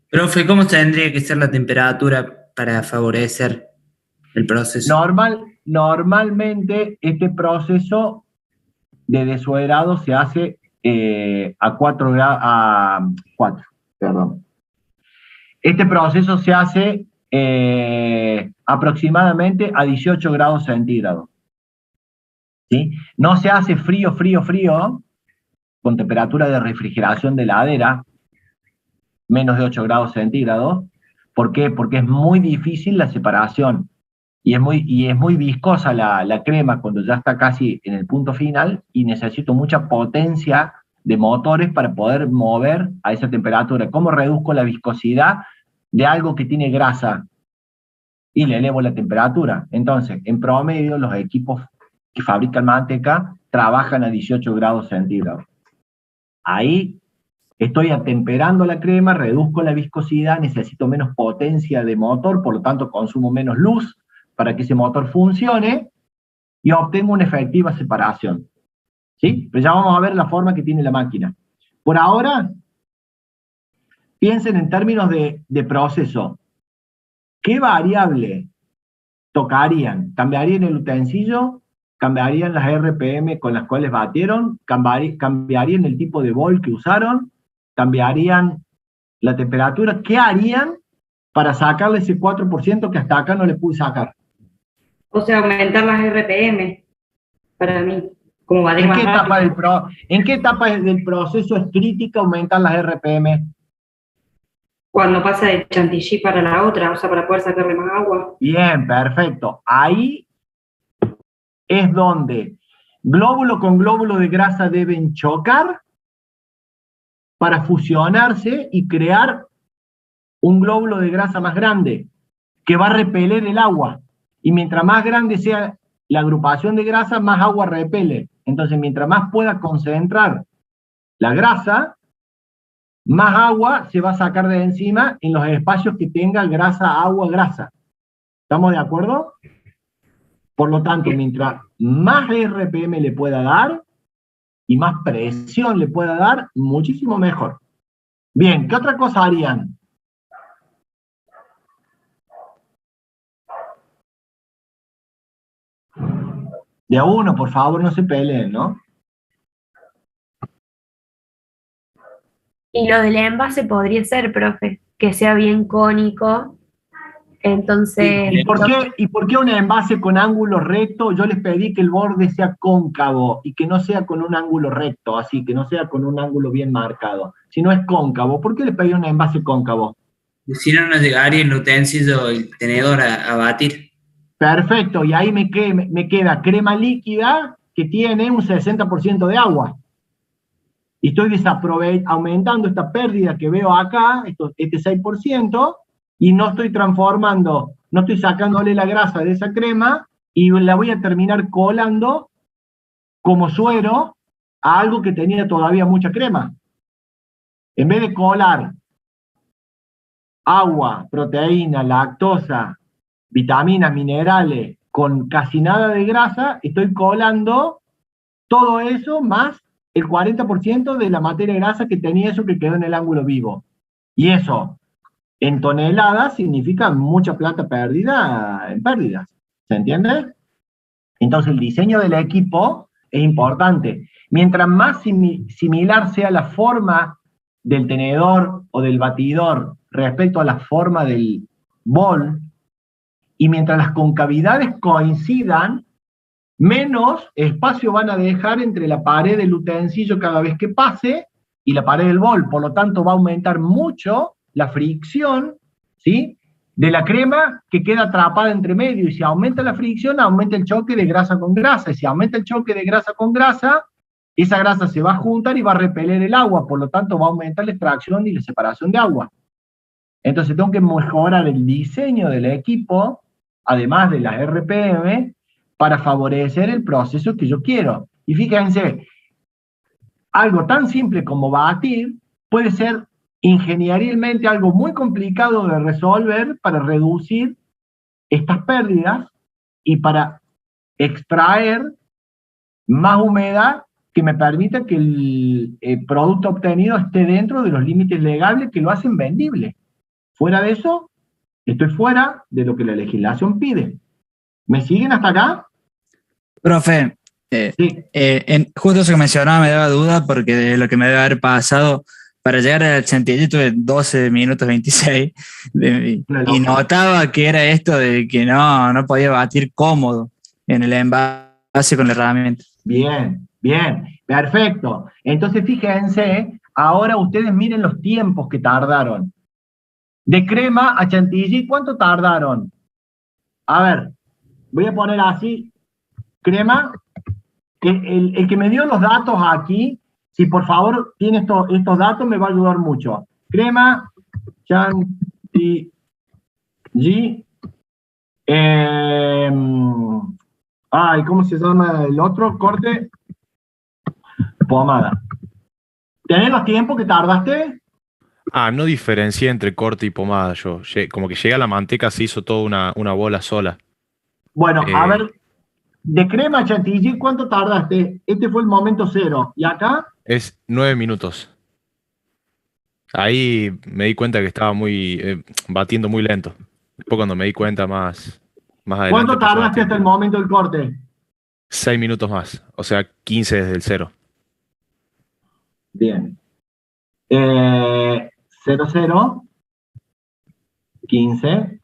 Profe, ¿cómo tendría que ser la temperatura para favorecer el proceso? Normalmente este proceso de desuerado se hace a 4 grados, Este proceso se hace aproximadamente a 18 grados centígrados. ¿Sí? No se hace frío, con temperatura de refrigeración de heladera, menos de 8 grados centígrados. ¿Por qué? Porque es muy difícil la separación, y es muy viscosa la crema cuando ya está casi en el punto final, y necesito mucha potencia de motores para poder mover a esa temperatura. ¿Cómo reduzco la viscosidad de algo que tiene grasa? Y le elevo la temperatura. Entonces, en promedio, los equipos que fabrican manteca trabajan a 18 grados centígrados. Ahí estoy atemperando la crema, reduzco la viscosidad, necesito menos potencia de motor, por lo tanto consumo menos luz para que ese motor funcione, y obtengo una efectiva separación. ¿Sí? Pero ya vamos a ver la forma que tiene la máquina. Por ahora, piensen en términos de proceso. ¿Qué variable tocarían? ¿Cambiarían el utensilio? cambiarían las RPM con las cuales batieron, cambiarían el tipo de bol que usaron, cambiarían la temperatura. ¿Qué harían para sacarle ese 4% que hasta acá no le pude sacar? O sea, aumentar las RPM, para mí. Como batir ¿En más qué, rápido. ¿En qué etapa del proceso es crítica aumentar las RPM? Cuando pasa de chantilly para la otra, o sea, para poder sacarle más agua. Bien, perfecto. Ahí es donde glóbulo con glóbulo de grasa deben chocar para fusionarse y crear un glóbulo de grasa más grande que va a repeler el agua. Y mientras más grande sea la agrupación de grasa, más agua repele. Entonces, mientras más pueda concentrar la grasa, más agua se va a sacar de encima en los espacios que tenga grasa, agua, grasa. ¿Estamos de acuerdo? Por lo tanto, mientras más RPM le pueda dar y más presión le pueda dar, muchísimo mejor. Bien, ¿qué otra cosa harían? De a uno, por favor, no se peleen, ¿no? Y lo del envase podría ser, profe, que sea bien cónico. Entonces. ¿Y por qué un envase con ángulo recto? Yo les pedí que el borde sea cóncavo y que no sea con un ángulo recto, así, que no sea con un ángulo bien marcado, sino es cóncavo. ¿Por qué les pedí un envase cóncavo? Si no nos llegaría el utensilio o el tenedor a batir. Perfecto, y ahí me queda crema líquida que tiene un 60% de agua. Y estoy aumentando esta pérdida que veo acá, este 6%, y no estoy transformando, no estoy sacándole la grasa de esa crema, y la voy a terminar colando como suero a algo que tenía todavía mucha crema. En vez de colar agua, proteína, lactosa, vitaminas, minerales, con casi nada de grasa, estoy colando todo eso más el 40% de la materia grasa que tenía eso que quedó en el ángulo vivo. Y eso, en toneladas, significa mucha plata perdida en pérdidas. ¿Se entiende? Entonces el diseño del equipo es importante. Mientras más similar sea la forma del tenedor o del batidor respecto a la forma del bol, y mientras las concavidades coincidan, menos espacio van a dejar entre la pared del utensilio cada vez que pase y la pared del bol. Por lo tanto, va a aumentar mucho la fricción, ¿sí?, de la crema que queda atrapada entre medio. Y si aumenta la fricción, aumenta el choque de grasa con grasa. Y si aumenta el choque de grasa con grasa, esa grasa se va a juntar y va a repeler el agua. Por lo tanto, va a aumentar la extracción y la separación de agua. Entonces, tengo que mejorar el diseño del equipo, además de las RPM, para favorecer el proceso que yo quiero. Y fíjense, algo tan simple como batir puede ser ingenierilmente algo muy complicado de resolver para reducir estas pérdidas y para extraer más humedad que me permita que el producto obtenido esté dentro de los límites legales que lo hacen vendible. Fuera de eso, estoy fuera de lo que la legislación pide. ¿Me siguen hasta acá? Profe, justo eso que mencionaba me daba duda porque de lo que me debe haber pasado para llegar al chantilly tuve 12 minutos 26 y notaba que era esto de que no podía batir cómodo en el envase con la herramienta. Bien, perfecto. Entonces fíjense, ahora ustedes miren los tiempos que tardaron. De crema a chantilly, ¿cuánto tardaron? A ver, voy a poner así, crema, el que me dio los datos aquí, si por favor tiene estos datos me va a ayudar mucho. Crema, chantilly, ¿cómo se llama el otro corte? Pomada. ¿Tenés los tiempos que tardaste? No diferencié entre corte y pomada yo. Como que llega la manteca, se hizo toda una bola sola. Bueno, a ver, de crema a chantilly, ¿cuánto tardaste? Este fue el momento cero. ¿Y acá? Es 9 minutos. Ahí me di cuenta que estaba batiendo muy lento. Después cuando me di cuenta más adelante. ¿Cuánto tardaste hasta el momento del corte? 6 minutos más, o sea, 15 desde el 0. Bien. 0, 0, 15.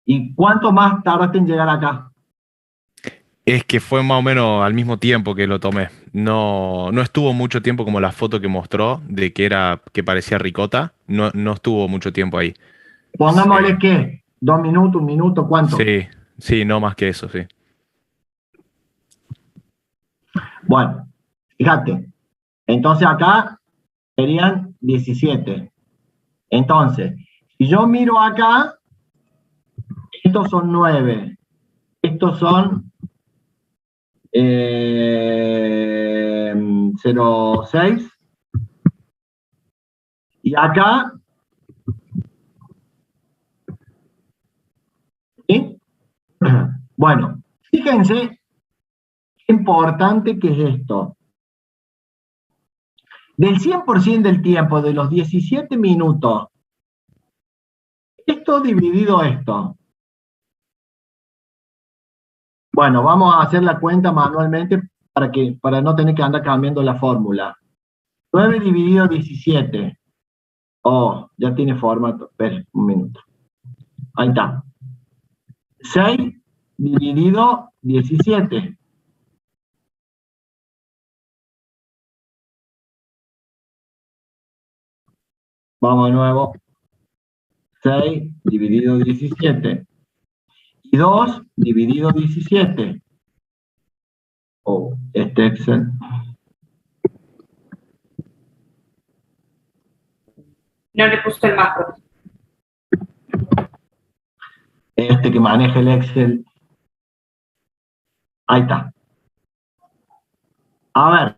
¿Y cuánto más tardaste en llegar acá? Es que fue más o menos al mismo tiempo que lo tomé. No, no estuvo mucho tiempo como la foto que mostró de que parecía ricota. No, no estuvo mucho tiempo ahí. Pongámosle que 2 minutos, 1 minuto, ¿cuánto? Sí, sí, no más que eso, sí. Bueno, fíjate. Entonces acá serían 17. Entonces, si yo miro acá, estos son 9. Estos son 0,6. Y acá, ¿sí? Bueno, fíjense qué importante que es esto. Del 100% del tiempo, de los 17 minutos, esto dividido esto. Bueno, vamos a hacer la cuenta manualmente para no tener que andar cambiando la fórmula. 9 dividido 17. Oh, ya tiene formato. Espera, un minuto. Ahí está. 6 dividido 17. Vamos de nuevo. 6 dividido 17. Y 2 dividido 17. Oh, este Excel. No le puse el macro. Este que maneja el Excel. Ahí está. A ver,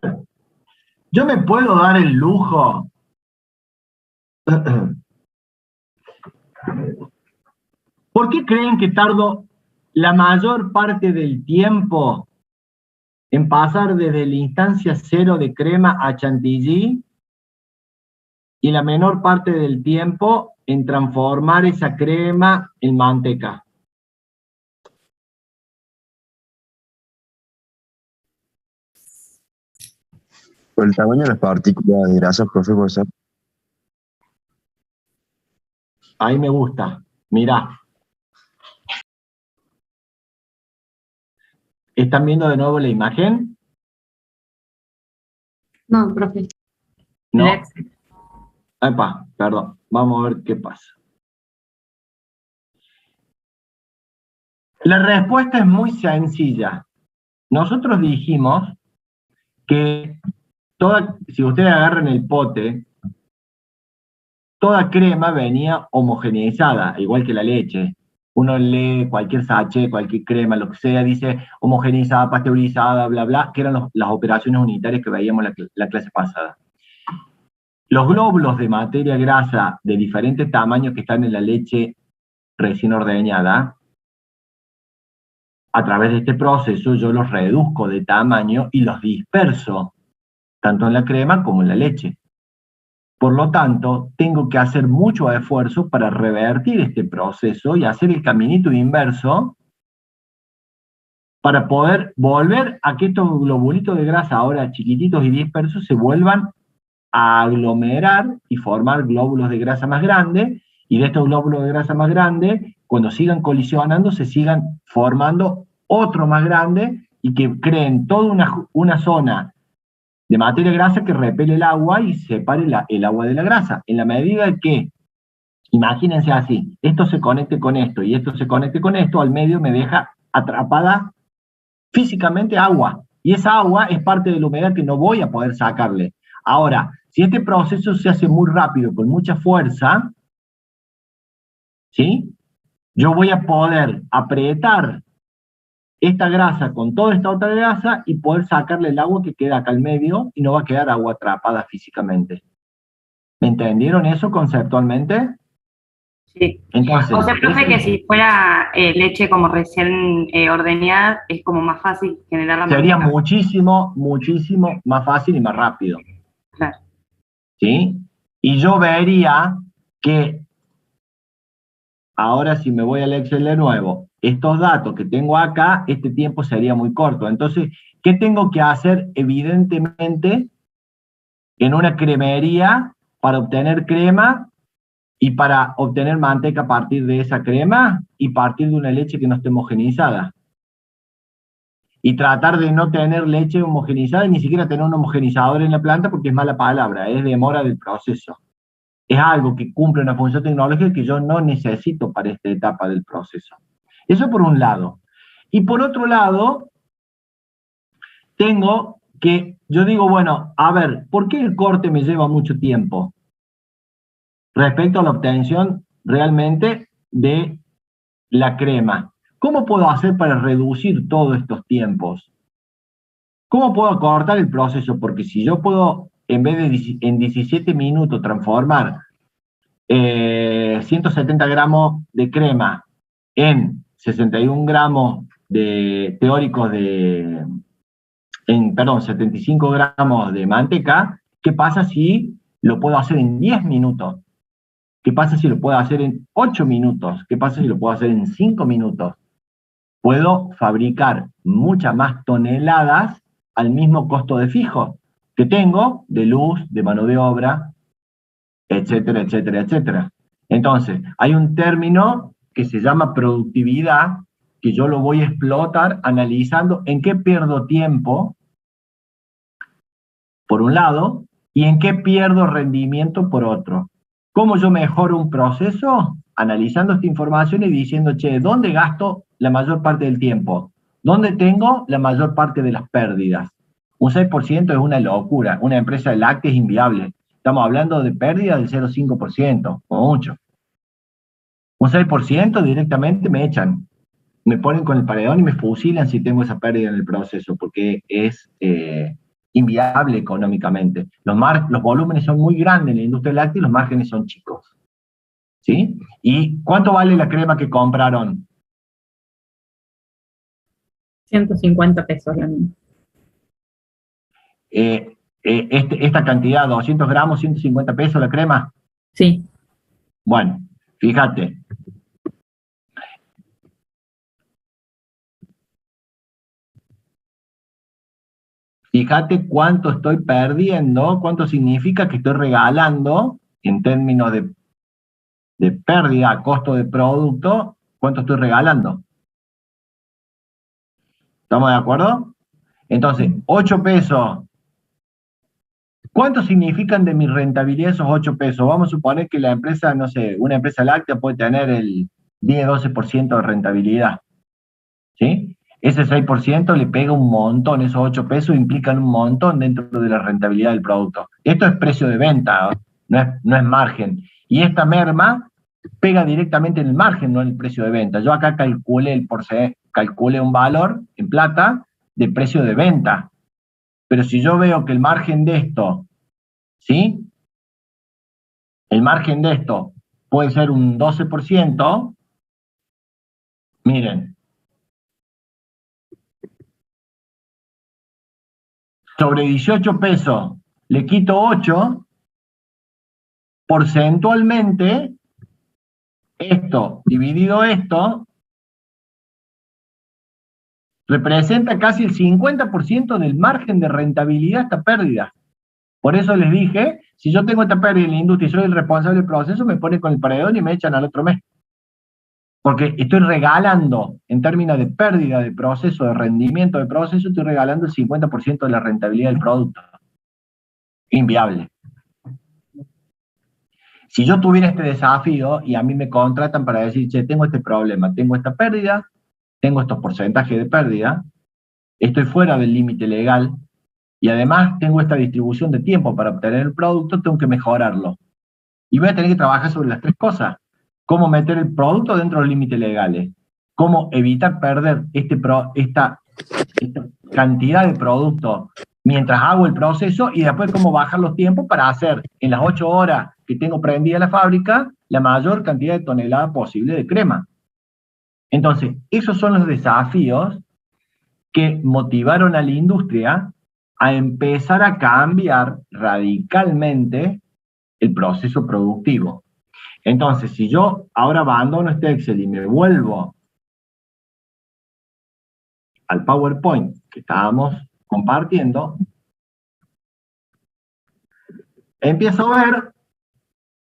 yo me puedo dar el lujo. ¿Por qué creen que tardo la mayor parte del tiempo en pasar desde la instancia 0 de crema a chantilly y la menor parte del tiempo en transformar esa crema en manteca? Por el tamaño de las partículas de grasa, profe, puede ser. Ahí me gusta. Mirá. ¿Están viendo de nuevo la imagen? No, profe. No. Epa, perdón. Vamos a ver qué pasa. La respuesta es muy sencilla. Nosotros dijimos que si ustedes agarran el pote, toda crema venía homogeneizada, igual que la leche. Uno lee cualquier sachet, cualquier crema, lo que sea, dice homogeneizada, pasteurizada, bla, bla, que eran las operaciones unitarias que veíamos la clase pasada. Los glóbulos de materia grasa de diferentes tamaños que están en la leche recién ordeñada, a través de este proceso yo los reduzco de tamaño y los disperso, tanto en la crema como en la leche. Por lo tanto, tengo que hacer mucho esfuerzo para revertir este proceso y hacer el caminito inverso para poder volver a que estos globulitos de grasa, ahora chiquititos y dispersos, se vuelvan a aglomerar y formar glóbulos de grasa más grandes, y de estos glóbulos de grasa más grandes, cuando sigan colisionando, se sigan formando otro más grande y que creen toda una zona de materia grasa que repele el agua y separe el agua de la grasa. En la medida que, imagínense así, esto se conecte con esto y esto se conecte con esto, al medio me deja atrapada físicamente agua. Y esa agua es parte de la humedad que no voy a poder sacarle. Ahora, si este proceso se hace muy rápido, con mucha fuerza, ¿sí? Yo voy a poder apretar esta grasa con toda esta otra grasa y poder sacarle el agua que queda acá al medio y no va a quedar agua atrapada físicamente. ¿Me entendieron eso conceptualmente? Sí. Entonces, O sea, profe, que si fuera leche como recién ordeñada, es como más fácil generar la sería manteca. muchísimo, muchísimo más fácil y más rápido. Claro. ¿Sí? Y yo vería que, ahora si me voy al Excel de nuevo, estos datos que tengo acá, este tiempo sería muy corto. Entonces, ¿qué tengo que hacer? Evidentemente, en una cremería para obtener crema y para obtener manteca a partir de esa crema y partir de una leche que no esté homogeneizada. Y tratar de no tener leche homogeneizada, ni siquiera tener un homogenizador en la planta, porque es mala palabra, es demora del proceso. Es algo que cumple una función tecnológica que yo no necesito para esta etapa del proceso. Eso por un lado. Y por otro lado, tengo que, yo digo, bueno, a ver, ¿por qué el corte me lleva mucho tiempo? Respecto a la obtención realmente de la crema. ¿Cómo puedo hacer para reducir todos estos tiempos? ¿Cómo puedo acortar el proceso? Porque si yo puedo, en vez de en 17 minutos, transformar 170 gramos de crema en 61 gramos teóricos perdón, 75 gramos de manteca, ¿qué pasa si lo puedo hacer en 10 minutos? ¿Qué pasa si lo puedo hacer en 8 minutos? ¿Qué pasa si lo puedo hacer en 5 minutos? Puedo fabricar muchas más toneladas al mismo costo de fijo que tengo, de luz, de mano de obra, etcétera, etcétera, etcétera. Entonces, hay un término que se llama productividad, que yo lo voy a explotar analizando en qué pierdo tiempo, por un lado, y en qué pierdo rendimiento, por otro. ¿Cómo yo mejoro un proceso? Analizando esta información y diciendo, che, ¿dónde gasto la mayor parte del tiempo? ¿Dónde tengo la mayor parte de las pérdidas? Un 6% es una locura. Una empresa de lácteos es inviable. Estamos hablando de pérdida del 0,5%, como mucho. Un 6% directamente me echan. Me ponen con el paredón y me fusilan si tengo esa pérdida en el proceso, porque es inviable económicamente. Los volúmenes son muy grandes en la industria láctea y los márgenes son chicos. ¿Sí? ¿Y cuánto vale la crema que compraron? 150 pesos la misma. Esta cantidad, 200 gramos, 150 pesos la crema. Sí. Bueno, fíjate. Fíjate cuánto estoy perdiendo, cuánto significa que estoy regalando, en términos de pérdida a costo de producto, cuánto estoy regalando. ¿Estamos de acuerdo? Entonces, 8 pesos. ¿Cuánto significan de mi rentabilidad esos 8 pesos? Vamos a suponer que la empresa, no sé, una empresa láctea puede tener el 10-12% de rentabilidad. ¿Sí? Ese 6% le pega un montón, esos 8 pesos implican un montón dentro de la rentabilidad del producto. Esto es precio de venta, no es margen. Y esta merma pega directamente en el margen, no en el precio de venta. Yo acá calculé un valor en plata de precio de venta. Pero si yo veo que el margen de esto, ¿sí? El margen de esto puede ser un 12%, miren. Sobre 18 pesos le quito 8, porcentualmente, esto dividido esto, representa casi el 50% del margen de rentabilidad esta pérdida. Por eso les dije, si yo tengo esta pérdida en la industria y soy el responsable del proceso, me ponen con el paredón y me echan al otro mes. Porque estoy regalando, en términos de pérdida de proceso, de rendimiento de proceso, estoy regalando el 50% de la rentabilidad del producto. Inviable. Si yo tuviera este desafío y a mí me contratan para decir, che, tengo este problema, tengo esta pérdida, tengo estos porcentajes de pérdida, estoy fuera del límite legal y además tengo esta distribución de tiempo para obtener el producto, tengo que mejorarlo. Y voy a tener que trabajar sobre las 3 cosas. Cómo meter el producto dentro de los límites legales, cómo evitar perder esta cantidad de producto mientras hago el proceso y después cómo bajar los tiempos para hacer en las 8 horas que tengo prendida la fábrica la mayor cantidad de toneladas posible de crema. Entonces, esos son los desafíos que motivaron a la industria a empezar a cambiar radicalmente el proceso productivo. Entonces, si yo ahora abandono este Excel y me vuelvo al PowerPoint que estábamos compartiendo, empiezo a ver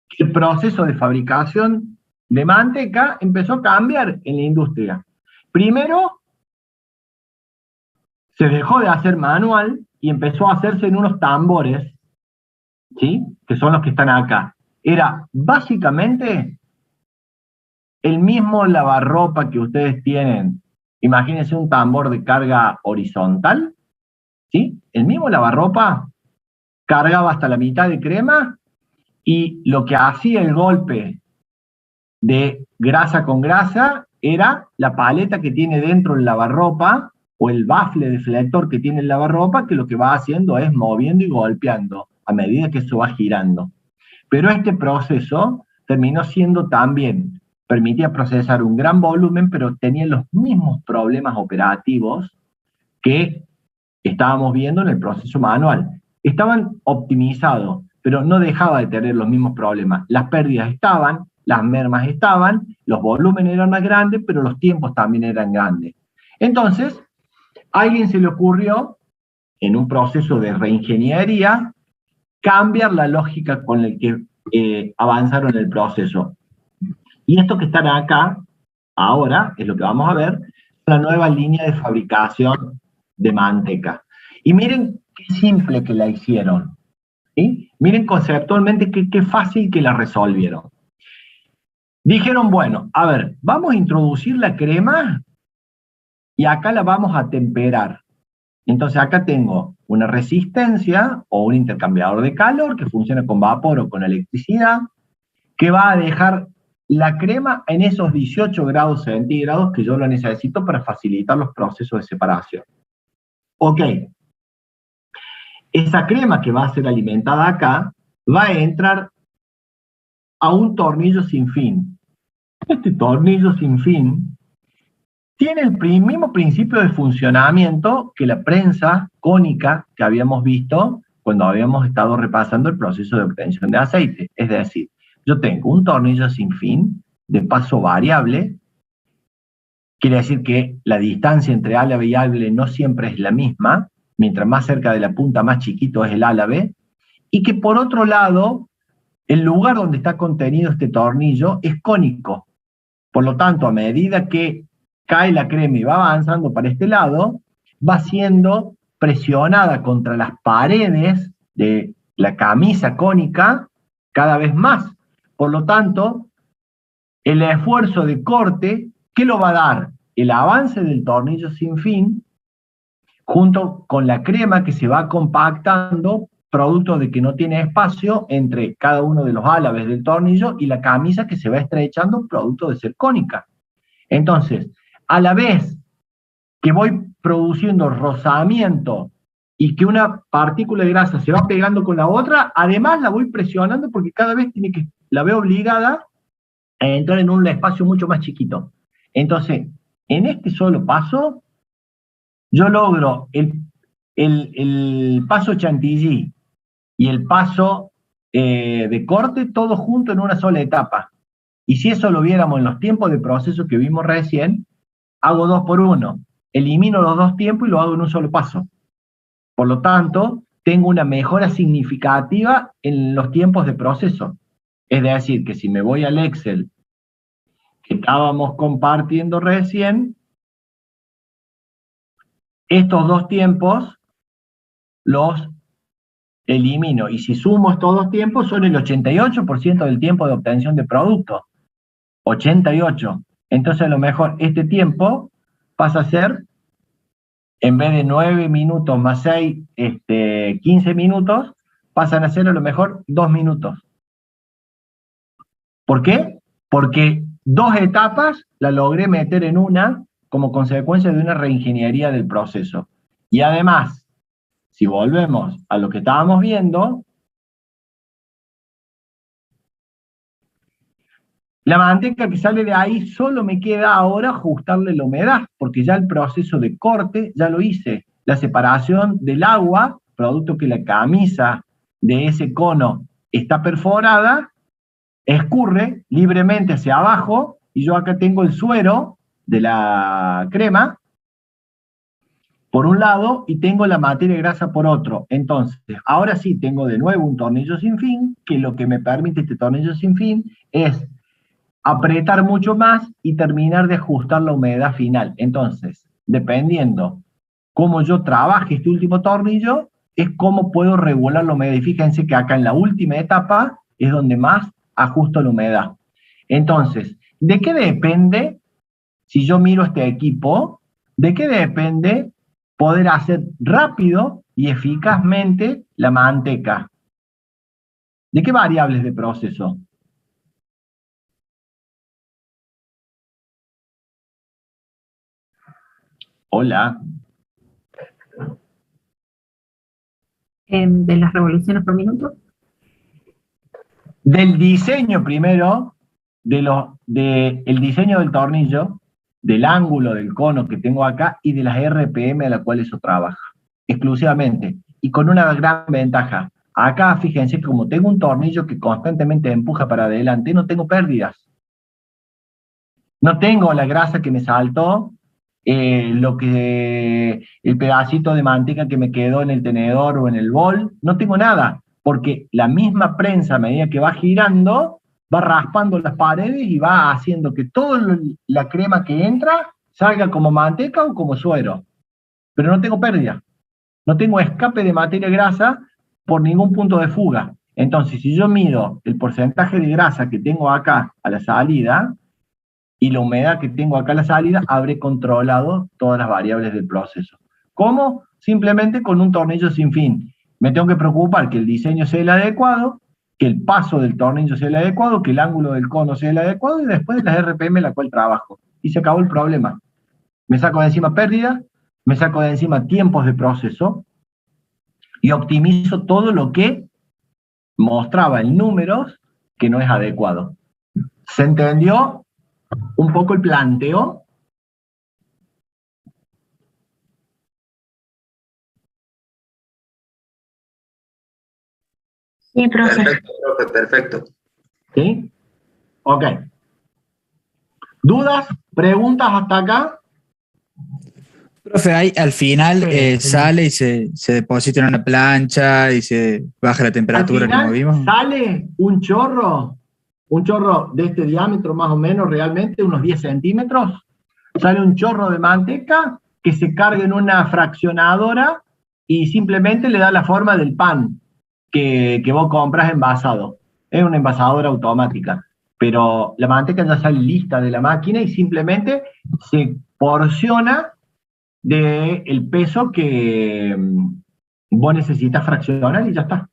que el proceso de fabricación de manteca empezó a cambiar en la industria. Primero, se dejó de hacer manual y empezó a hacerse en unos tambores, ¿sí? Que son los que están acá. Era básicamente el mismo lavarropa que ustedes tienen. Imagínense un tambor de carga horizontal, ¿sí? El mismo lavarropa cargaba hasta la mitad de crema y lo que hacía el golpe de grasa con grasa era la paleta que tiene dentro el lavarropa o el bafle deflector que tiene el lavarropa, que lo que va haciendo es moviendo y golpeando a medida que eso va girando. Pero este proceso terminó siendo también, permitía procesar un gran volumen, pero tenía los mismos problemas operativos que estábamos viendo en el proceso manual. Estaban optimizados, pero no dejaba de tener los mismos problemas. Las pérdidas estaban, las mermas estaban, los volúmenes eran más grandes, pero los tiempos también eran grandes. Entonces, a alguien se le ocurrió, en un proceso de reingeniería, cambiar la lógica con la que avanzaron el proceso. Y esto que están acá, ahora, es lo que vamos a ver, la nueva línea de fabricación de manteca. Y miren qué simple que la hicieron, ¿sí? Miren conceptualmente qué fácil que la resolvieron. Dijeron, bueno, a ver, vamos a introducir la crema y acá la vamos a temperar. Entonces acá tengo una resistencia o un intercambiador de calor que funciona con vapor o con electricidad, que va a dejar la crema en esos 18 grados centígrados que yo lo necesito para facilitar los procesos de separación. Ok. Esa crema que va a ser alimentada acá va a entrar a un tornillo sin fin. Este tornillo sin fin tiene el mismo principio de funcionamiento que la prensa cónica que habíamos visto cuando habíamos estado repasando el proceso de obtención de aceite. Es decir, yo tengo un tornillo sin fin de paso variable, quiere decir que la distancia entre álave y álave no siempre es la misma, mientras más cerca de la punta más chiquito es el álave, y que por otro lado, el lugar donde está contenido este tornillo es cónico. Por lo tanto, a medida que cae la crema y va avanzando para este lado, va siendo presionada contra las paredes de la camisa cónica cada vez más. Por lo tanto, el esfuerzo de corte, ¿qué lo va a dar? El avance del tornillo sin fin, junto con la crema que se va compactando, producto de que no tiene espacio entre cada uno de los álabes del tornillo y la camisa que se va estrechando, producto de ser cónica. Entonces, a la vez que voy produciendo rozamiento y que una partícula de grasa se va pegando con la otra, además la voy presionando porque cada vez la veo obligada a entrar en un espacio mucho más chiquito. Entonces, en este solo paso, yo logro el paso chantilly y el paso de corte, todo junto en una sola etapa. Y si eso lo viéramos en los tiempos de proceso que vimos recién, hago 2 por 1. Elimino los 2 tiempos y lo hago en un solo paso. Por lo tanto, tengo una mejora significativa en los tiempos de proceso. Es decir, que si me voy al Excel que estábamos compartiendo recién, estos 2 tiempos los elimino. Y si sumo estos 2 tiempos, son el 88% del tiempo de obtención de producto. 88. Entonces, a lo mejor este tiempo pasa a ser, en vez de 9 minutos más 6, 15 minutos, pasan a ser a lo mejor 2 minutos. ¿Por qué? Porque 2 etapas la logré meter en una como consecuencia de una reingeniería del proceso. Y además, si volvemos a lo que estábamos viendo, la manteca que sale de ahí solo me queda ahora ajustarle la humedad, porque ya el proceso de corte ya lo hice. La separación del agua, producto que la camisa de ese cono está perforada, escurre libremente hacia abajo, y yo acá tengo el suero de la crema, por un lado y tengo la materia grasa por otro. Entonces, ahora sí tengo de nuevo un tornillo sin fin, que lo que me permite este tornillo sin fin es apretar mucho más y terminar de ajustar la humedad final. Entonces, dependiendo cómo yo trabaje este último tornillo, es cómo puedo regular la humedad. Y fíjense que acá en la última etapa es donde más ajusto la humedad. Entonces, ¿de qué depende, si yo miro este equipo, de qué depende poder hacer rápido y eficazmente la manteca? ¿De qué variables de proceso? Hola. De las revoluciones por minuto. Del diseño primero, el diseño del tornillo, del ángulo del cono que tengo acá y de las RPM a la cual eso trabaja, exclusivamente, y con una gran ventaja. Acá, fíjense, como tengo un tornillo que constantemente empuja para adelante, no tengo pérdidas. No tengo la grasa que me saltó, el pedacito de manteca que me quedó en el tenedor o en el bol, no tengo nada, porque la misma prensa, a medida que va girando, va raspando las paredes y va haciendo que toda la crema que entra salga como manteca o como suero. Pero no tengo pérdida, no tengo escape de materia grasa por ningún punto de fuga. Entonces, si yo mido el porcentaje de grasa que tengo acá a la salida y la humedad que tengo acá a la salida, habré controlado todas las variables del proceso. ¿Cómo? Simplemente con un tornillo sin fin. Me tengo que preocupar que el diseño sea el adecuado, que el paso del tornillo sea el adecuado, que el ángulo del cono sea el adecuado, y después de las RPM en la cual trabajo. Y se acabó el problema. Me saco de encima pérdida, me saco de encima tiempos de proceso, y optimizo todo lo que mostraba en números que no es adecuado. ¿Se entendió un poco el planteo? Sí, profe. Perfecto, profe, perfecto. ¿Sí? Ok. ¿Dudas? ¿Preguntas hasta acá? Profe, ahí al final sale y se deposita en una plancha y se baja la temperatura, Al final, como vimos. sale un chorro de este diámetro más o menos, realmente unos 10 centímetros, sale un chorro de manteca que se carga en una fraccionadora y simplemente le da la forma del pan que vos compras envasado. Es una envasadora automática, pero la manteca ya sale lista de la máquina y simplemente se porciona del peso que vos necesitas fraccionar y ya está.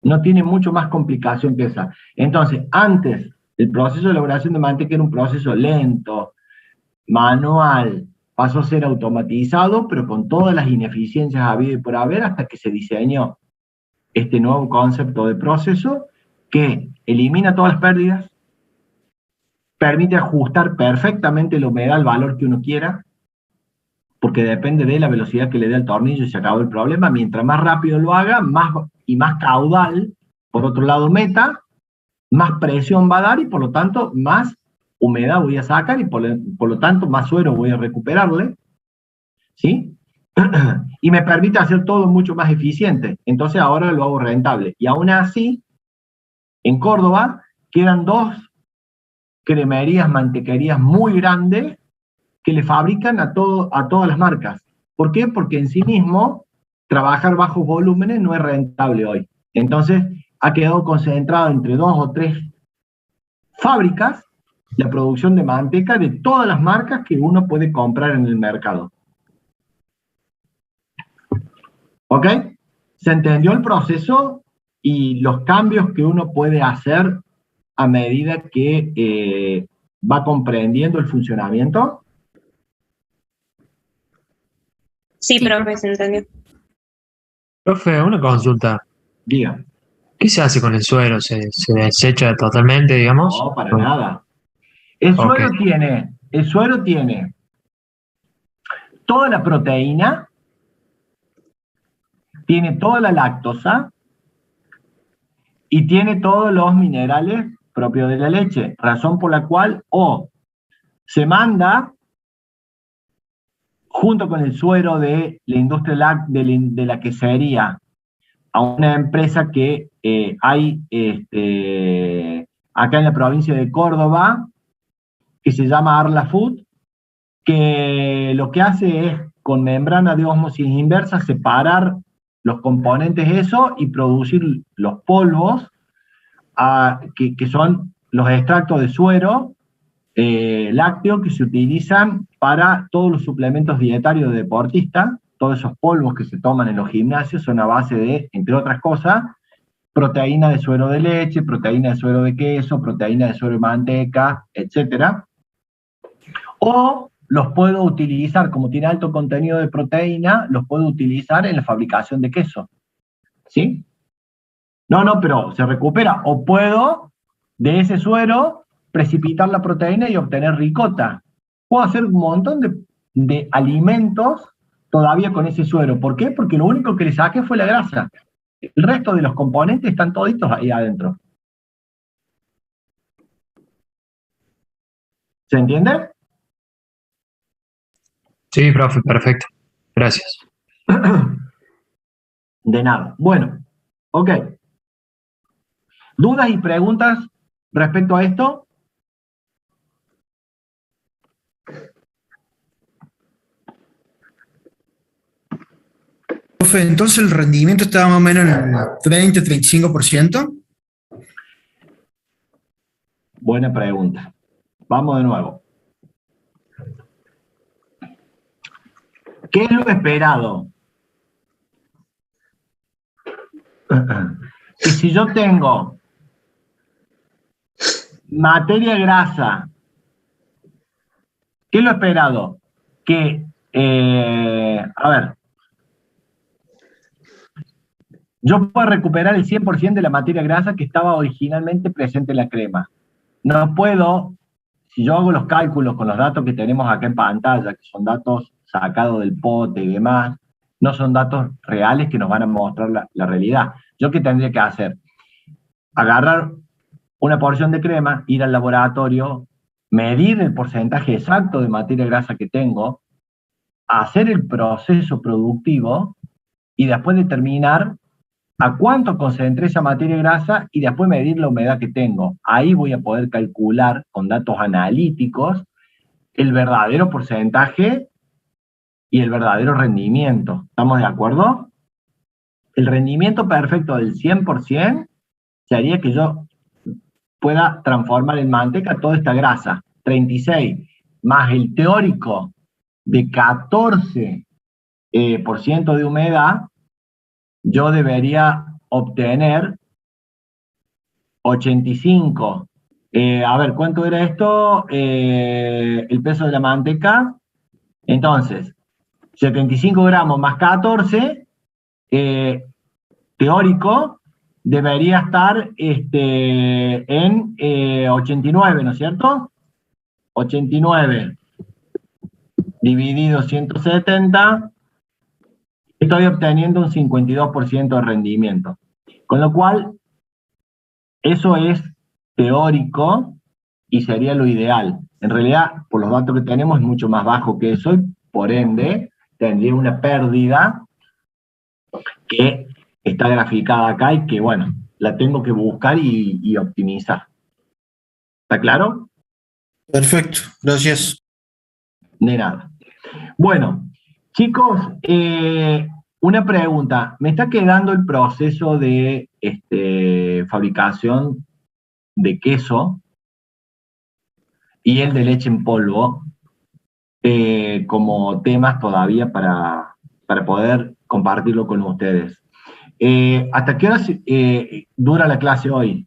No tiene mucho más complicación que esa. Entonces, antes, el proceso de elaboración de manteca era un proceso lento, manual, pasó a ser automatizado, pero con todas las ineficiencias habidas y por haber, hasta que se diseñó este nuevo concepto de proceso que elimina todas las pérdidas, permite ajustar perfectamente la humedad al valor que uno quiera, porque depende de la velocidad que le dé el tornillo y se acabó el problema. Mientras más rápido lo haga, más caudal, por otro lado meta, más presión va a dar y por lo tanto más humedad voy a sacar y por lo tanto más suero voy a recuperarle, ¿sí? Y me permite hacer todo mucho más eficiente. Entonces ahora lo hago rentable. Y aún así, en Córdoba quedan 2 cremerías, mantequerías muy grandes que le fabrican a todas las marcas. ¿Por qué? Porque en sí mismo trabajar bajos volúmenes no es rentable hoy. Entonces ha quedado concentrado entre 2 o 3 fábricas la producción de manteca de todas las marcas que uno puede comprar en el mercado. ¿Ok? ¿Se entendió el proceso y los cambios que uno puede hacer a medida que va comprendiendo el funcionamiento? Sí, profe, se entendió. Profe, una consulta. Diga. ¿Qué se hace con el suero? ¿Se desecha totalmente, digamos? No, para nada. El suero tiene toda la proteína, tiene toda la lactosa y tiene todos los minerales propios de la leche, razón por la cual o se manda junto con el suero de la industria de la quesería, a una empresa que hay acá en la provincia de Córdoba, que se llama Arla Food, que lo que hace es, con membrana de ósmosis inversa, separar los componentes de eso y producir los polvos, que son los extractos de suero lácteo que se utilizan para todos los suplementos dietarios de deportistas. Todos esos polvos que se toman en los gimnasios son a base de, entre otras cosas, proteína de suero de leche, proteína de suero de queso, proteína de suero de manteca, etc. O los puedo utilizar, como tiene alto contenido de proteína, los puedo utilizar en la fabricación de queso. ¿Sí? No, pero se recupera. O puedo, de ese suero, precipitar la proteína y obtener ricota. Puedo hacer un montón de alimentos todavía con ese suero. ¿Por qué? Porque lo único que le saqué fue la grasa. El resto de los componentes están toditos ahí adentro. ¿Se entiende? Sí, profe, perfecto. Gracias. De nada. Bueno, ok. ¿Dudas y preguntas respecto a esto? Profe, entonces el rendimiento estaba más o menos en el 30-35%. Buena pregunta. Vamos de nuevo. ¿Qué es lo esperado? Y si yo tengo materia grasa, ¿qué es lo esperado? Que, yo puedo recuperar el 100% de la materia grasa que estaba originalmente presente en la crema. No puedo, si yo hago los cálculos con los datos que tenemos acá en pantalla, que son datos sacados del pote y demás, no son datos reales que nos van a mostrar la realidad. ¿Yo qué tendría que hacer? Agarrar una porción de crema, ir al laboratorio, medir el porcentaje exacto de materia grasa que tengo, hacer el proceso productivo y después determinar a cuánto concentré esa materia grasa y después medir la humedad que tengo. Ahí voy a poder calcular con datos analíticos el verdadero porcentaje y el verdadero rendimiento. ¿Estamos de acuerdo? El rendimiento perfecto del 100% sería que yo pueda transformar en manteca toda esta grasa. 36 más el teórico de 14% de humedad, yo debería obtener 85. ¿Cuánto era esto? El peso de la manteca. Entonces, 75 gramos más 14, teórico, debería estar en 89, ¿no es cierto? 89 dividido 170, estoy obteniendo un 52% de rendimiento. Con lo cual, eso es teórico y sería lo ideal. En realidad, por los datos que tenemos, es mucho más bajo que eso y, por ende, tendría una pérdida que está graficada acá y que, bueno, la tengo que buscar y optimizar. ¿Está claro? Perfecto, gracias. De nada. Bueno, chicos, una pregunta. Me está quedando el proceso de fabricación de queso y el de leche en polvo como temas todavía para poder compartirlo con ustedes. ¿Hasta qué hora dura la clase hoy?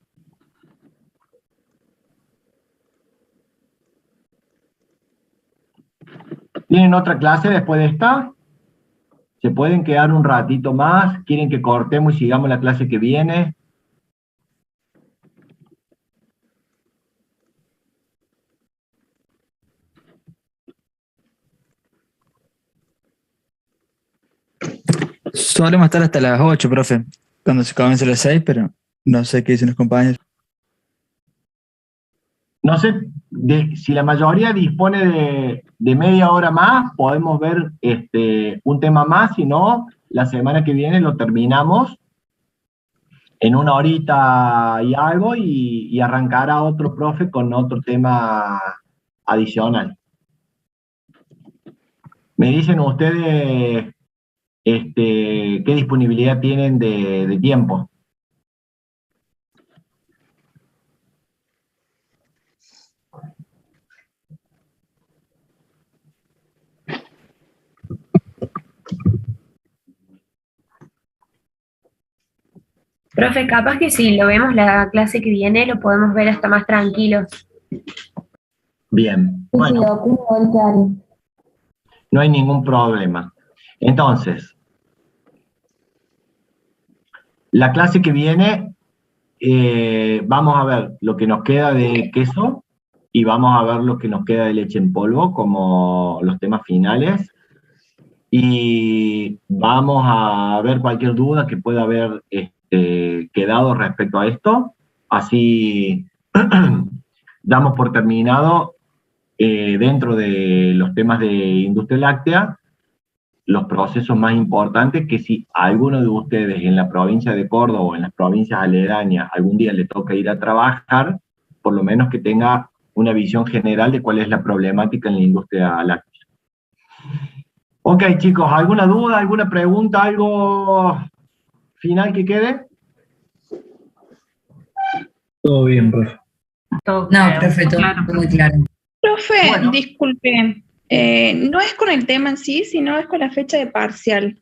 ¿Tienen otra clase después de esta? ¿Se pueden quedar un ratito más? ¿Quieren que cortemos y sigamos la clase que viene? Solemos estar hasta las 8, profe, cuando se comience las 6, pero no sé qué dicen los compañeros. No sé si la mayoría dispone de media hora más, podemos ver un tema más, si no, la semana que viene lo terminamos en 1 horita y algo y arrancará otro profe con otro tema adicional. Me dicen ustedes qué disponibilidad tienen de tiempo. Profe, capaz que si lo vemos la clase que viene, lo podemos ver hasta más tranquilos. Bien, bueno, no hay ningún problema. Entonces, la clase que viene, vamos a ver lo que nos queda de queso y vamos a ver lo que nos queda de leche en polvo como los temas finales. Y vamos a ver cualquier duda que pueda haber quedado respecto a esto. Así damos por terminado dentro de los temas de industria láctea los procesos más importantes, que si a alguno de ustedes en la provincia de Córdoba o en las provincias aledañas algún día le toca ir a trabajar, por lo menos que tenga una visión general de cuál es la problemática en la industria láctea. Ok, chicos, ¿alguna duda, alguna pregunta, algo final que quede? Todo bien, profe. No, profe, todo muy claro. Profe, Bueno. disculpe, no es con el tema en sí, sino es con la fecha de parcial.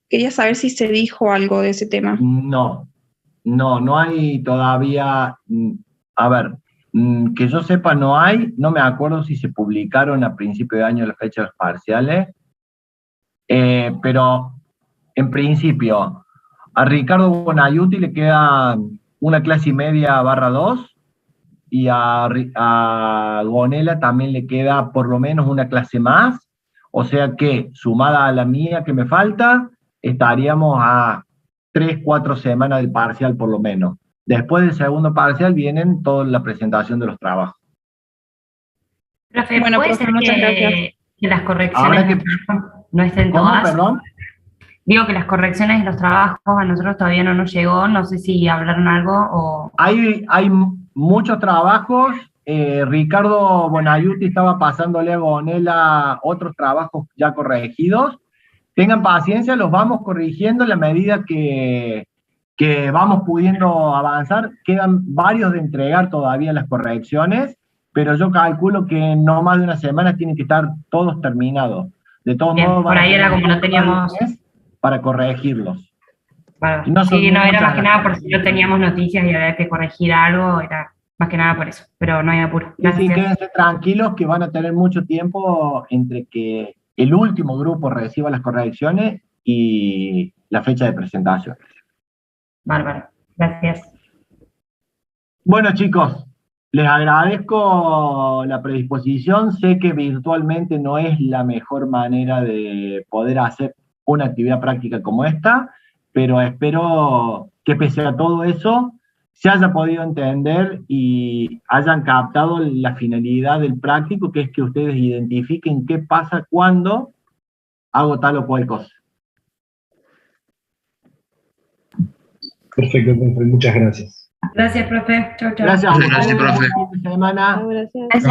Quería saber si se dijo algo de ese tema. No hay todavía, a ver, que yo sepa no hay, no me acuerdo si se publicaron a principio de año las fechas parciales, pero en principio a Ricardo Bonaiuti le queda una clase y media /2 y a Gonela también le queda por lo menos una clase más, o sea que sumada a la mía que me falta, estaríamos a 3-4 semanas del parcial por lo menos. Después del segundo parcial vienen toda la presentación de los trabajos. Profe, Bueno, ¿puede profe, ser muchas gracias. que las correcciones Ahora que- no estén ¿Cómo, todas? perdón? Digo que las correcciones de los trabajos a nosotros todavía no nos llegó, no sé si hablaron algo o... Hay muchos trabajos. Ricardo Bonaiuti estaba pasándole a Gonela otros trabajos ya corregidos. Tengan paciencia, los vamos corrigiendo en la medida que vamos pudiendo avanzar. Quedan varios de entregar todavía las correcciones, pero yo calculo que no más de una semana tienen que estar todos terminados. De todos Bien, modos, por ahí era como no teníamos... para corregirlos. Bueno, No son sí, no, era muchas más que las nada por si no teníamos noticias y había que corregir algo, era más que nada por eso, pero no hay apuro. Sí, Gracias. quédense tranquilos que van a tener mucho tiempo entre que el último grupo reciba las correcciones y la fecha de presentación. Bárbaro, gracias. Bueno, chicos, les agradezco la predisposición. Sé que virtualmente no es la mejor manera de poder hacer una actividad práctica como esta, pero espero que pese a todo eso se haya podido entender y hayan captado la finalidad del práctico, que es que ustedes identifiquen qué pasa cuando hago tal o cual cosa. Perfecto, profe, muchas gracias. Gracias, profe. Chau, chau. Gracias a ustedes, Gracias, profe. buen fin de semana. Gracias.